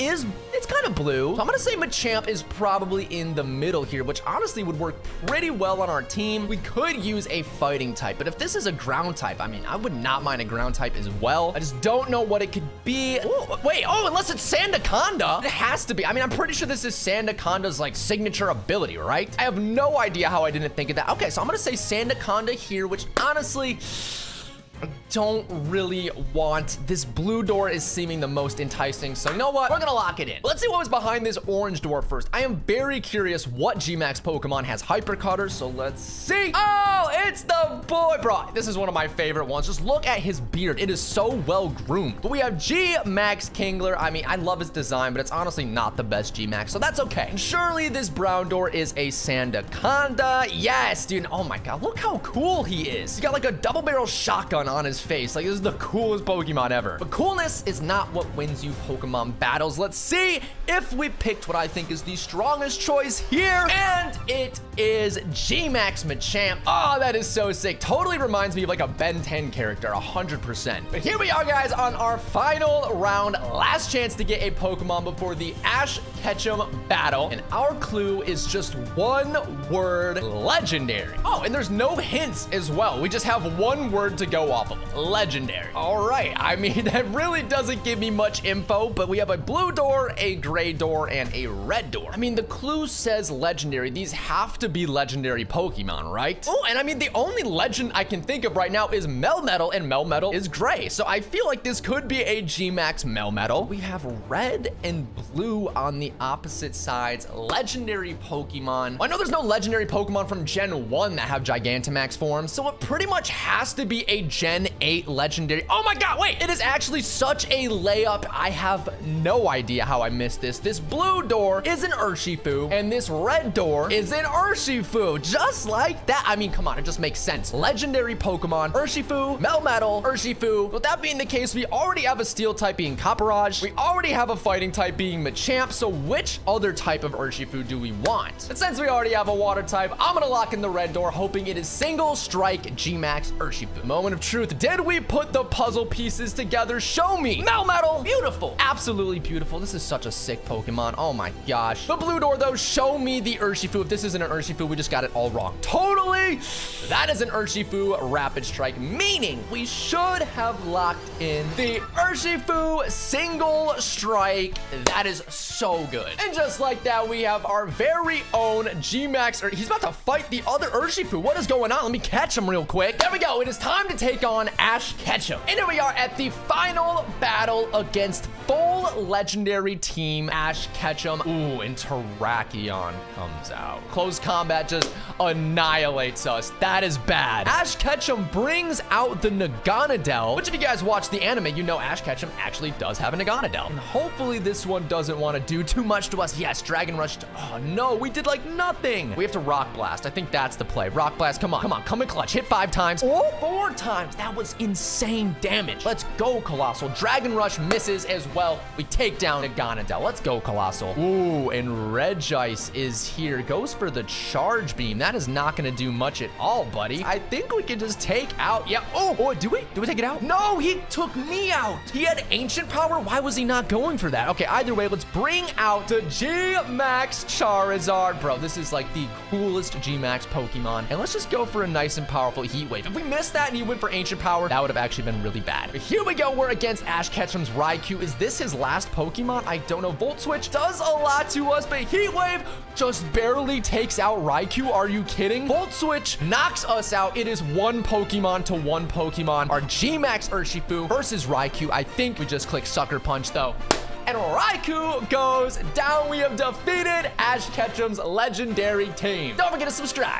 it's kind of blue. So I'm gonna say Machamp is probably in the middle here, which honestly would work pretty well on our team. We could use a fighting type, but if this is a ground type, I mean, I would not mind a ground type as well. I just don't know what it could be. Ooh, wait, unless it's Sandaconda. It has to be. I mean, I'm pretty sure this is Sandaconda's like signature ability, right? I have no idea how I didn't think of that. Okay, so I'm gonna say Sandaconda here, which honestly, I don't really want. This blue door is seeming the most enticing, so you know what? We're gonna lock it in. Let's see what was behind this orange door first. I am very curious what GMax Pokemon has Hyper Cutter, so let's see. Oh, it's the boy, bro. This is one of my favorite ones. Just look at his beard. It is so well groomed. But we have GMax Kingler. I mean, I love his design, but it's honestly not the best GMax, so that's okay. And surely this brown door is a Sandaconda. Yes, dude. Oh my god, look how cool he is. He's got like a double barrel shotgun on his face. Like, this is the coolest Pokemon ever. But coolness is not what wins you Pokemon battles. Let's see if we picked what I think is the strongest choice here. And it is GMax Machamp. Oh, that is so sick. Totally reminds me of like a Ben 10 character, 100%. But here we are, guys, on our final round. Last chance to get a Pokemon before the Ash Ketchum battle. And our clue is just one word: legendary. Oh, and there's no hints as well. We just have one word to go off of: legendary. All right, I mean, that really doesn't give me much info, but we have a blue door, a gray door, and a red door. I mean, the clue says legendary. These have to be legendary Pokemon, right? Oh, and I mean, the only legend I can think of right now is Melmetal, and Melmetal is gray. So I feel like this could be a GMax Melmetal. We have red and blue on the opposite sides. Legendary Pokemon. I know there's no legendary Pokemon from Gen 1 that have Gigantamax forms, so it pretty much has to be a Gen 8 legendary. Oh my god, wait! It is actually such a layup. I have no idea how I missed this. This blue door is an Urshifu, and this red door is an Urshifu. Just like that. I mean, come on, it just makes sense. Legendary Pokemon, Urshifu, Melmetal, Urshifu. With that being the case, we already have a steel type being Copperage. We already have a fighting type being Machamp, so which other type of Urshifu do we want? And since we already have a water type, I'm gonna lock in the red door, hoping it is single strike GMax Urshifu. Moment of truth. Did we put the puzzle pieces together? Show me. Melmetal. Beautiful. Absolutely beautiful. This is such a sick Pokemon. Oh my gosh. The blue door, though, show me the Urshifu. If this isn't an Urshifu, we just got it all wrong. Totally. That is an Urshifu Rapid Strike, meaning we should have locked in the Urshifu single strike. That is so good. And just like that, we have our very own GMax. He's about to fight the other Urshifu. What is going on? Let me catch him real quick. There we go. It is time to take on Ash Ketchum. And here we are at the final battle against full legendary team Ash Ketchum. Ooh, and Terrakion comes out. Close combat just annihilates us. That is bad. Ash Ketchum brings out the Naganadel, which if you guys watch the anime, you know Ash Ketchum actually does have a Naganadel. And hopefully this one doesn't want to do too much to us. Yes, Dragon Rush. Oh no, we did like nothing. We have to Rock Blast. I think that's the play. Rock Blast, come on, come in clutch. Hit 5 times. Oh, 4 times. That was insane damage. Let's go, Colossal. Dragon Rush misses as well. We take down Naganadel. Let's go, Colossal. Ooh, and Regice is here. Goes for the Charge Beam. That is not going to do much at all, buddy. I think we can just take out. Yeah. Oh, do we? Do we take it out? No, he took me out. He had Ancient Power. Why was he not going for that? Okay, either way, let's bring out the GMax Charizard. Bro, this is like the coolest GMax Pokemon. And let's just go for a nice and powerful Heat Wave. If we missed that and he went for Ancient Power, that would have actually been really bad. But here we go. We're against Ash Ketchum's Raikou. Is this his last Pokemon? I don't know. Volt Switch does a lot to us, but Heat Wave just barely takes out Raikou. Are you kidding? Volt Switch knocks us out. It is 1 Pokemon to 1 Pokemon. Our GMax Urshifu versus Raikou. I think we just click Sucker Punch, though. And Raikou goes down. We have defeated Ash Ketchum's legendary team. Don't forget to subscribe.